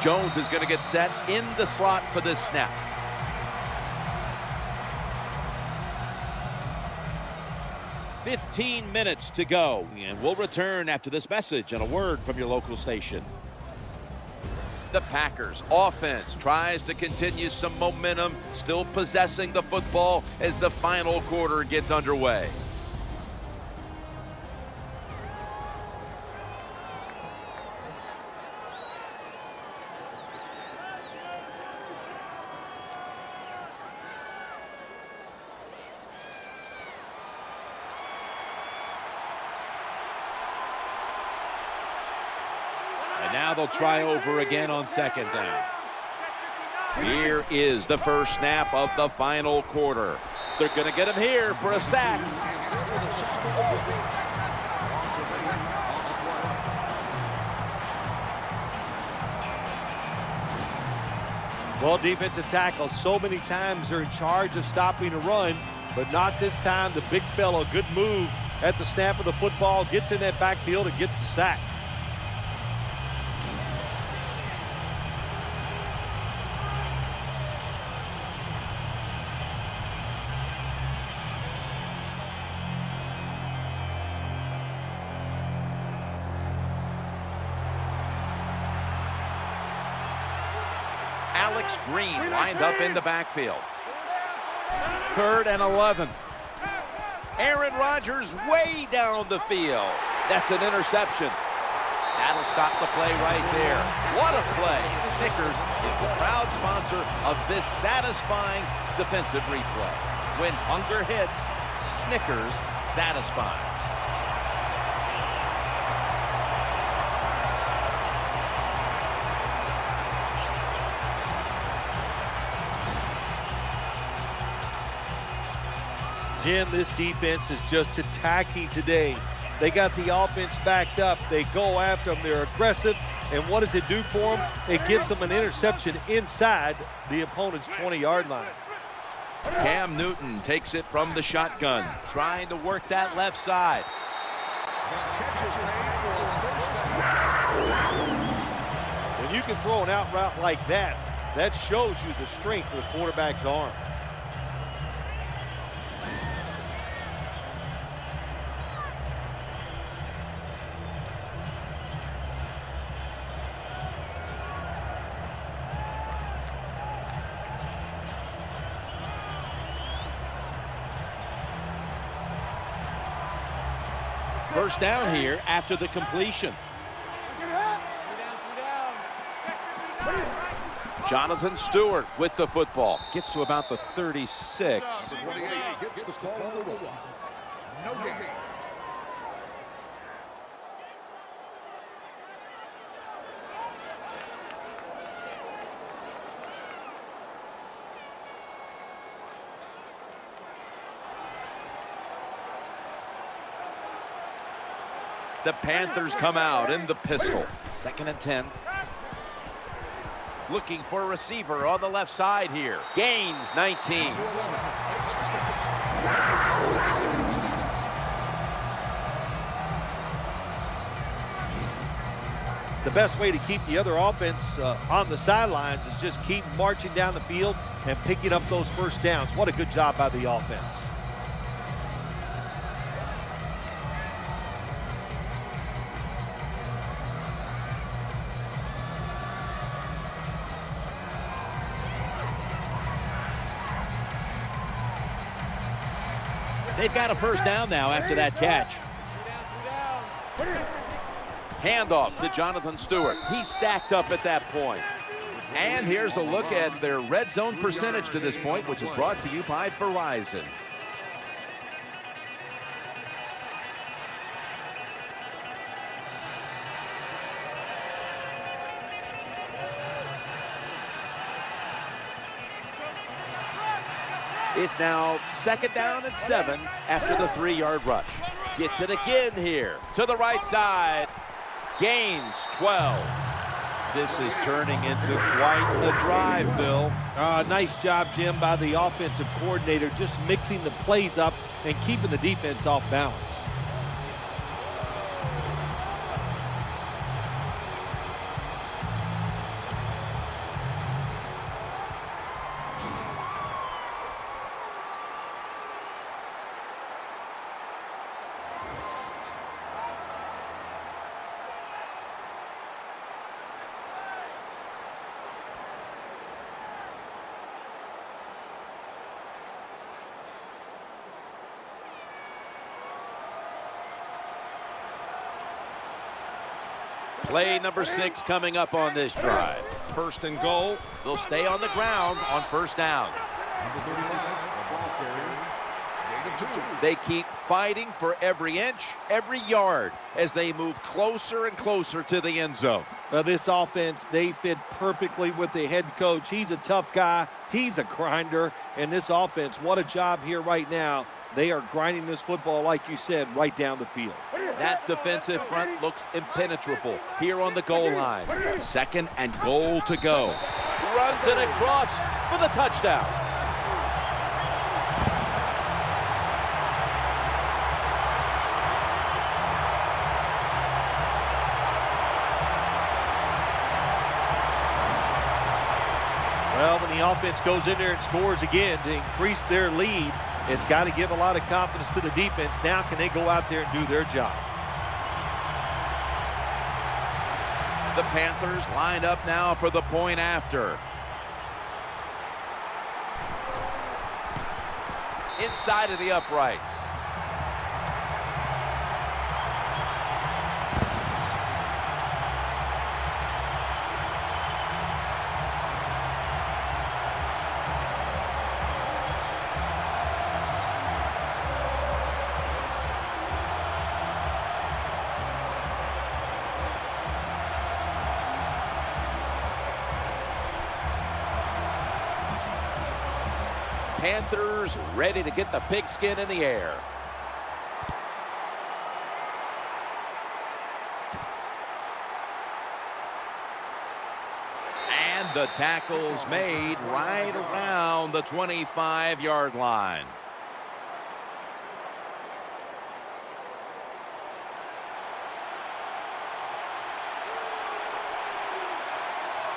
Jones is going to get set in the slot for this snap. "15 minutes to go, and we'll return after this message and a word from your local station." The Packers offense tries to continue some momentum, still possessing the football as the final quarter gets underway. Now they'll try over again on 2nd down. Here is the first snap of the final quarter. They're going to get him here for a sack. Well, defensive tackles so many times they're in charge of stopping a run, but not this time. The big fellow, good move at the snap of the football, gets in that backfield and gets the sack. Alex Green lined up in the backfield. 3rd and 11. Aaron Rodgers way down the field. That's an interception. That'll stop the play right there. What a play. Snickers is the proud sponsor of this satisfying defensive replay. When hunger hits, Snickers satisfies. Jim, this defense is just attacking today. They got the offense backed up. They go after them. They're aggressive. And what does it do for them? It gives them an interception inside the opponent's 20-yard line. Cam Newton takes it from the shotgun, trying to work that left side. When you can throw an out route like that, that shows you the strength of the quarterback's arm. First down here after the completion. Jonathan Stewart with the football. Gets to about the 36. No gain. The Panthers come out in the pistol. 2nd and 10. Looking for a receiver on the left side here. Gains 19. The best way to keep the other offense on the sidelines is just keep marching down the field and picking up those first downs. What a good job by the offense. They've got a first down now after that catch. Handoff to Jonathan Stewart. He stacked up at that point. And here's a look at their red zone percentage to this point, which is brought to you by Verizon. It's now 2nd down and 7 after the 3-yard rush. Gets it again here to the right side. Gains 12. This is turning into quite the drive, Bill. Nice job, Jim, by the offensive coordinator, just mixing the plays up and keeping the defense off balance. Play number 6 coming up on this drive. 1st and goal. They'll stay on the ground on 1st down. They keep fighting for every inch, every yard as they move closer and closer to the end zone. Well, this offense, they fit perfectly with the head coach. He's a tough guy. He's a grinder. And this offense, what a job here right now. They are grinding this football, like you said, right down the field. That defensive front looks impenetrable here on the goal line. 2nd and goal to go. Runs it across for the touchdown. Well, when the offense goes in there and scores again to increase their lead, it's got to give a lot of confidence to the defense. Now can they go out there and do their job? The Panthers lined up now for the point after. Inside of the uprights. Panthers ready to get the pigskin in the air. And the tackle's made right around the 25-yard line.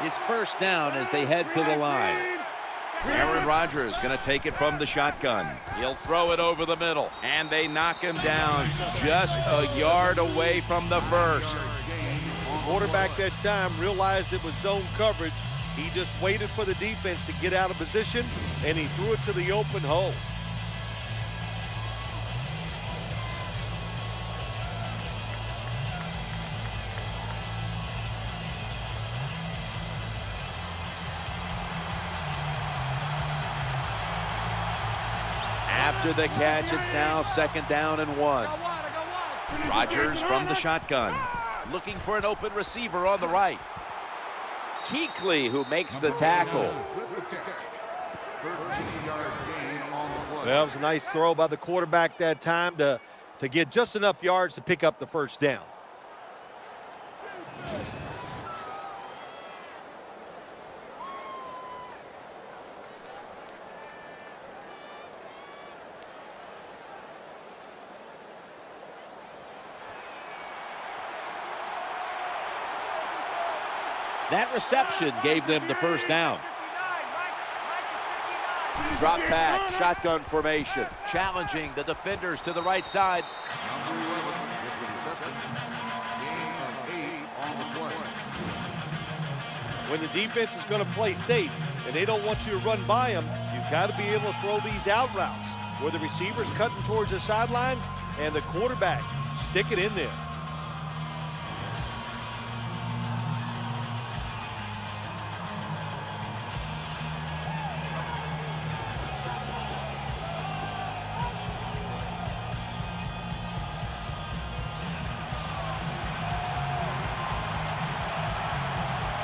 It's 1st down as they head to the line. Aaron Rodgers going to take it from the shotgun. He'll throw it over the middle, and they knock him down just a yard away from the 1st. The quarterback that time realized it was zone coverage. He just waited for the defense to get out of position, and he threw it to the open hole. After the catch, it's now 2nd down and 1. Rodgers from the shotgun, looking for an open receiver on the right. Kuechly who makes the tackle. Well, it was a nice throw by the quarterback that time to get just enough yards to pick up the 1st down. That reception gave them the first down. Drop back, shotgun formation. Challenging the defenders to the right side. Number 11 with the reception. Gain of 8 on the play. When the defense is going to play safe and they don't want you to run by them, you've got to be able to throw these out routes where the receiver's cutting towards the sideline and the quarterback stick it in there.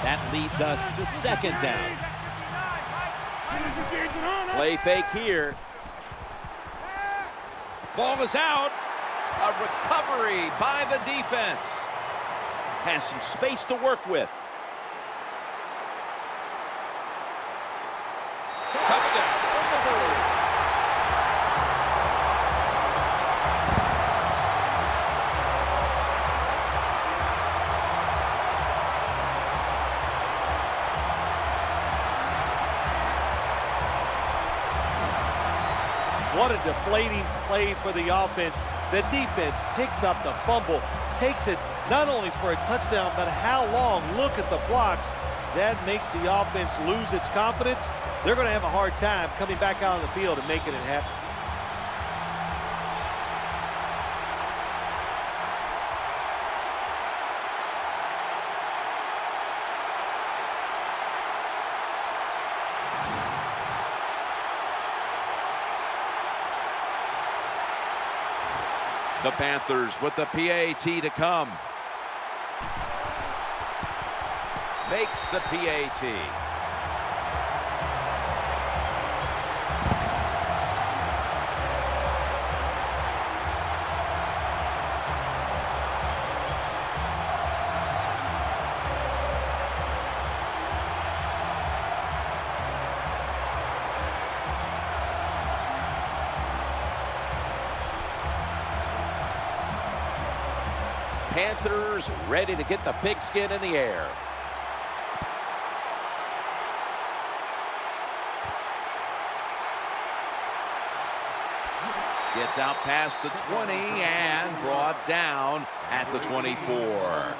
That leads us to second down. Play fake here. Ball is out. A recovery by the defense. Has some space to work with. Touchdown. What a deflating play for the offense. The defense picks up the fumble, takes it not only for a touchdown, but how long? Look at the blocks. That makes the offense lose its confidence. They're going to have a hard time coming back out on the field and making it happen. The Panthers with the PAT to come. Makes the PAT. Panthers ready to get the pigskin in the air. Gets out past the 20 and brought down at the 24.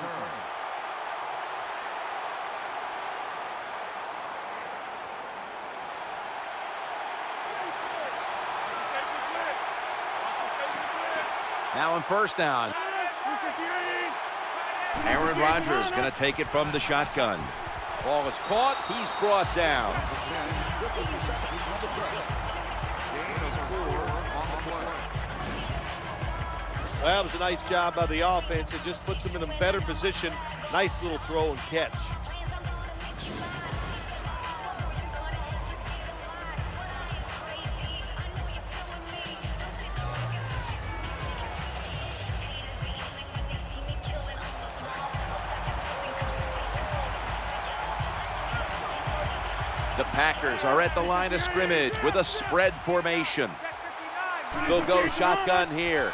Now in first down. Aaron Rodgers going to take it from the shotgun. Ball is caught. He's brought down. Well, that was a nice job by the offense. It just puts them in a better position. Nice little throw and catch. The Packers are at the line of scrimmage with a spread formation. They'll go shotgun here.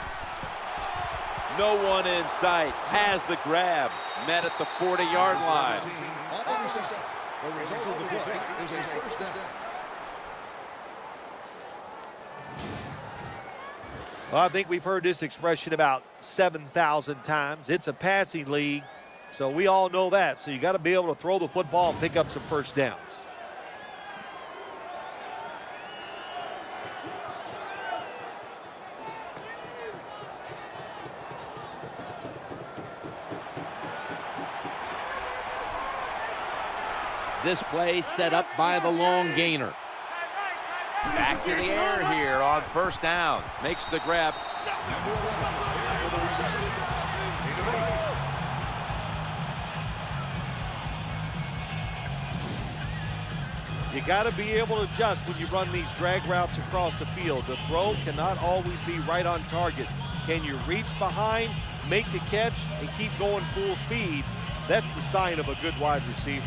No one in sight. Has the grab. Met at the 40-yard line. The result of the play is a first down. Well, I think we've heard this expression about 7,000 times. It's a passing league, so we all know that. So you got to be able to throw the football and pick up some first downs. This play set up by the long gainer. Back to the air here on first down. Makes the grab. You got to be able to adjust when you run these drag routes across the field. The throw cannot always be right on target. Can you reach behind, make the catch, and keep going full speed? That's the sign of a good wide receiver.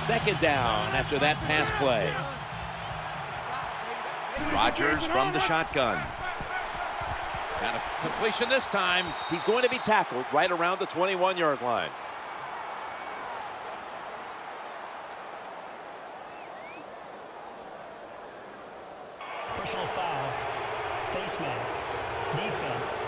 Second down after that pass play. Rodgers from the shotgun. Kind of completion this time. He's going to be tackled right around the 21-yard line. Personal foul. Face mask. Defense.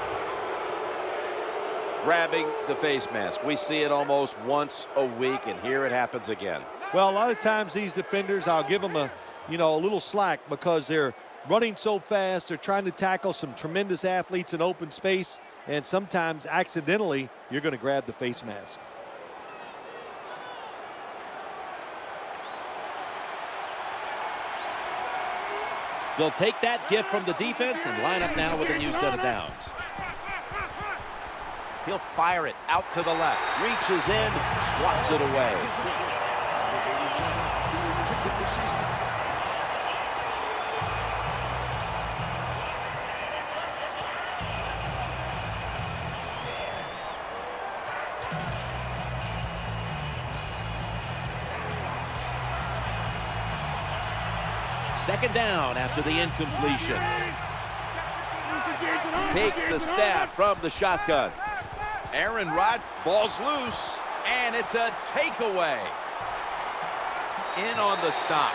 Grabbing the face mask. We see it almost once a week, and here it happens again. Well, a lot of times these defenders, I'll give them a little slack because they're running so fast. They're trying to tackle some tremendous athletes in open space, and sometimes accidentally you're going to grab the face mask. They'll take that gift from the defense and line up now with a new set of downs. He'll fire it out to the left. Reaches in, swats it away. Second down after the incompletion. Takes the snap from the shotgun. Aaron Rodgers, ball's loose, and it's a takeaway. In on the stop.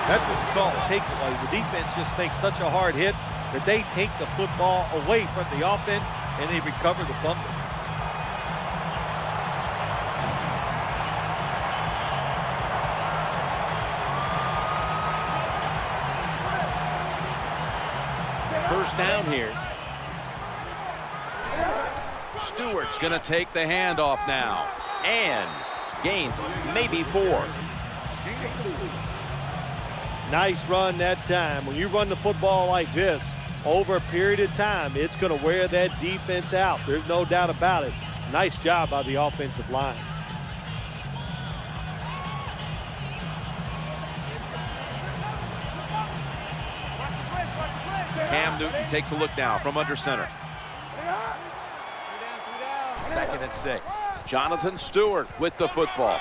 That's what you call a takeaway. The defense just makes such a hard hit that they take the football away from the offense and they recover the fumble. First down here. Stewart's going to take the handoff now. And gains maybe 4. Nice run that time. When you run the football like this over a period of time, it's going to wear that defense out. There's no doubt about it. Nice job by the offensive line. Cam Newton takes a look now from under center. 2nd and 6. Jonathan Stewart with the football.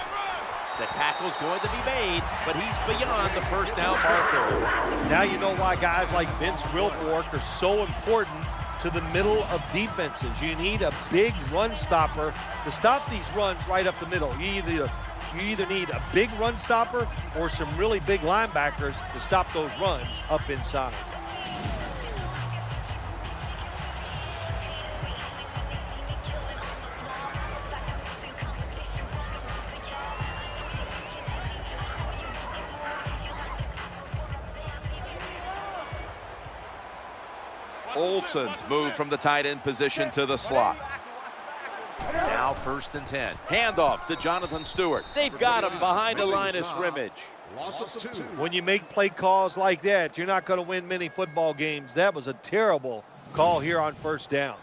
The tackle's going to be made, but he's beyond the first down marker. Now you know why guys like Vince Wilfork are so important to the middle of defenses. You need a big run stopper to stop these runs right up the middle. You either need a big run stopper or some really big linebackers to stop those runs up inside. Olsen's moved from the tight end position to the slot. Now 1st and 10. Handoff to Jonathan Stewart. They've got him behind the line of scrimmage. Loss of 2. When you make play calls like that, you're not going to win many football games. That was a terrible call here on 1st down.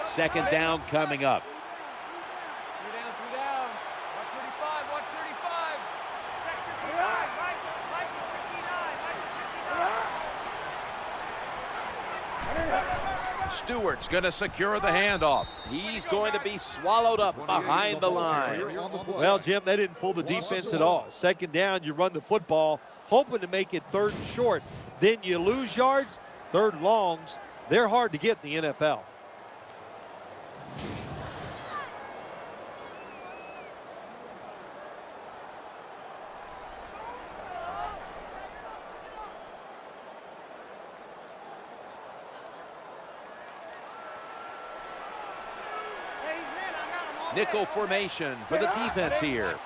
Second down coming up. 3 down. Watch 35. Watch 35. Check 59. Stewart's going to secure the handoff. He's going to be swallowed up behind the line. Well, Jim, they didn't fool the defense at all. Second down, you run the football, hoping to make it 3rd and short. Then you lose yards. 3rd longs, they're hard to get in the NFL. Nickel formation for the defense here.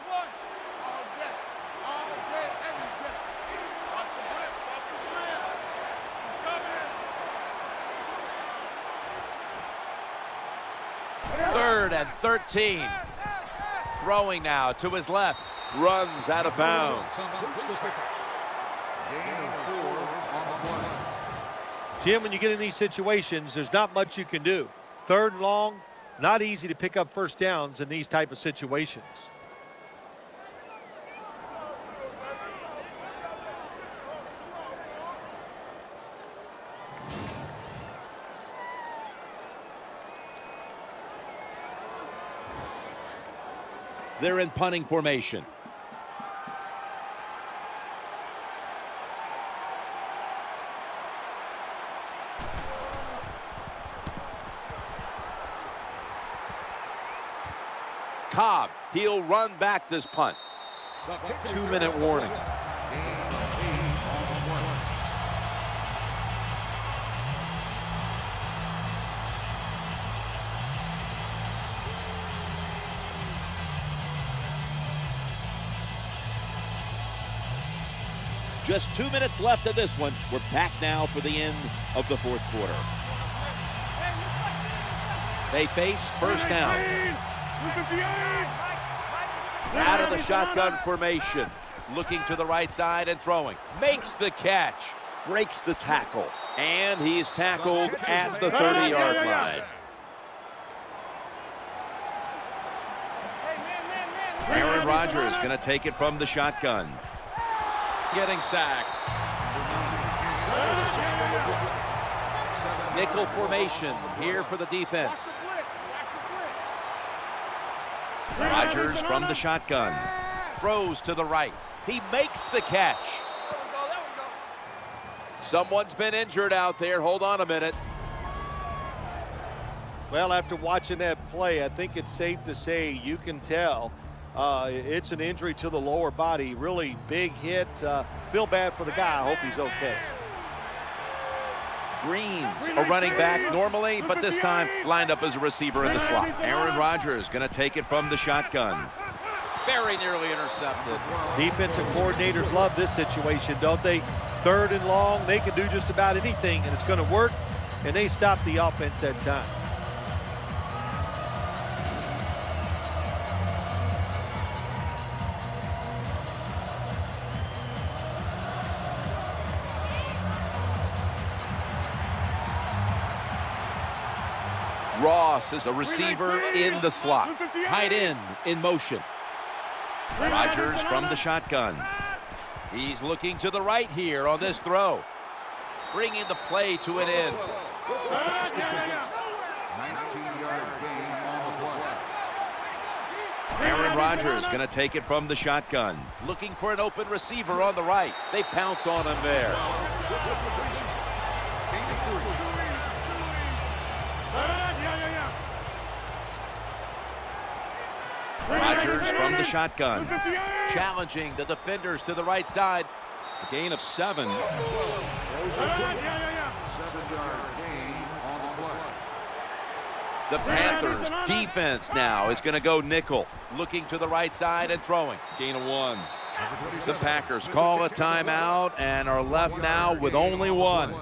Third and 13. Throwing now to his left. Runs out of bounds. Gain of 4 on the play. Jim, when you get in these situations, there's not much you can do. 3rd and long, not easy to pick up 1st downs in these type of situations. They're in punting formation. Cobb, he'll run back this punt. 2-minute warning. Just 2 minutes left of this one. We're back now for the end of the fourth quarter. They face first down. Out of the shotgun formation. Looking to the right side and throwing. Makes the catch. Breaks the tackle. And he's tackled at the 30-yard line. Aaron Rodgers going to take it from the shotgun. Getting sacked. Nickel formation here for the defense. Rodgers from the shotgun. Throws to the right. He makes the catch. Someone's been injured out there. Hold on a minute. Well, after watching that play, I think it's safe to say you can tell it's an injury to the lower body. Really big hit. Feel bad for the guy. I hope he's okay. Greens, a running back normally, but this time lined up as a receiver in the slot. Aaron Rodgers going to take it from the shotgun. Very nearly intercepted. Defensive coordinators love this situation, don't they? 3rd and long, they can do just about anything, and it's going to work, and they stop the offense that time. Ross is a receiver in the slot. Tight end in motion. Rodgers from the shotgun. He's looking to the right here on this throw. Bringing the play to an end. 19-yard gain on the play. Aaron Rodgers going to take it from the shotgun. Looking for an open receiver on the right. They pounce on him there. Rodgers from the shotgun. Challenging the defenders to the right side. A gain of 7. 7-yard gain on the play. The Panthers defense now is going to go nickel. Looking to the right side and throwing. Gain of 1. The Packers call a timeout and are left now with only 1.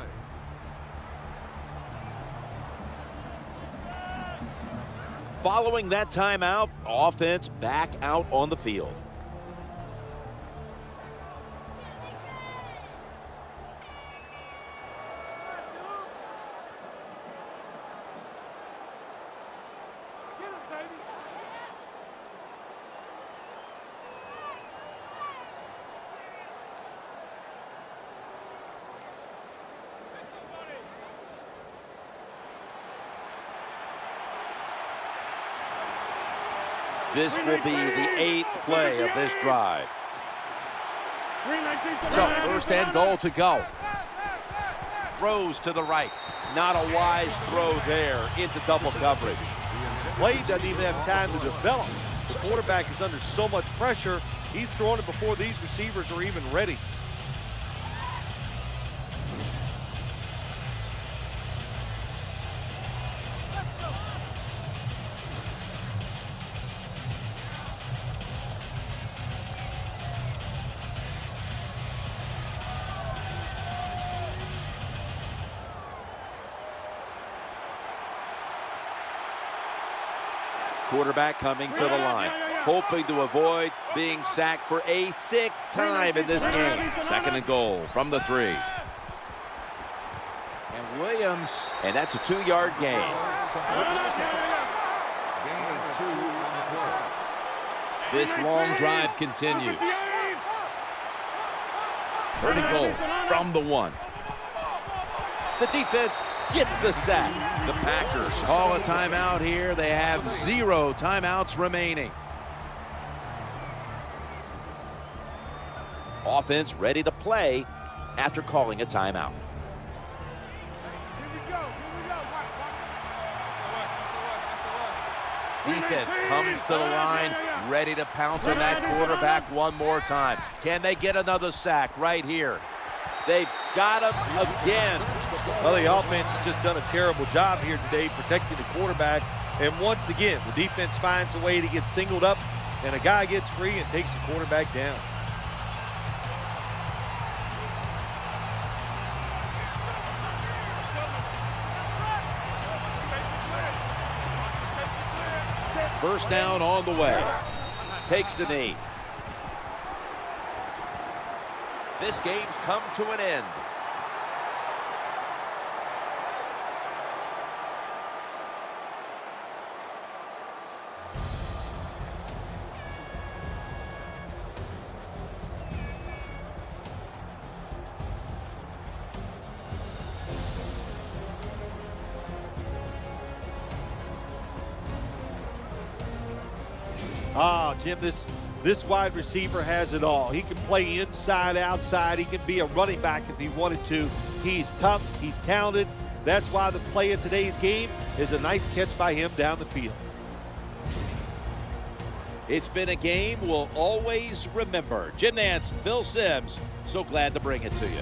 Following that timeout, offense back out on the field. This will be the 8th play of this drive. So, first and goal to go. Throws to the right. Not a wise throw there into double coverage. Play doesn't even have time to develop. The quarterback is under so much pressure, he's throwing it before these receivers are even ready. Quarterback coming to the line, hoping to avoid being sacked for a 6th time in this game. 2nd and goal from the 3. And Williams, and that's a 2-yard gain. Gain of 2 on the play. This long drive continues. 3rd and goal from the 1. The defense gets the sack. The Packers call a timeout here. They have 0 timeouts remaining. Offense ready to play after calling a timeout. Here we go. Defense comes to the line, ready to pounce on that quarterback one more time. Can they get another sack right here? They've got him again. Well, the offense has just done a terrible job here today protecting the quarterback. And once again, the defense finds a way to get singled up, and a guy gets free and takes the quarterback down. First down on the way. Takes a knee. This game's come to an end. Jim, this wide receiver has it all. He can play inside, outside. He can be a running back if he wanted to. He's tough. He's talented. That's why the play of today's game is a nice catch by him down the field. It's been a game we'll always remember. Jim Nantz, Phil Simms, so glad to bring it to you.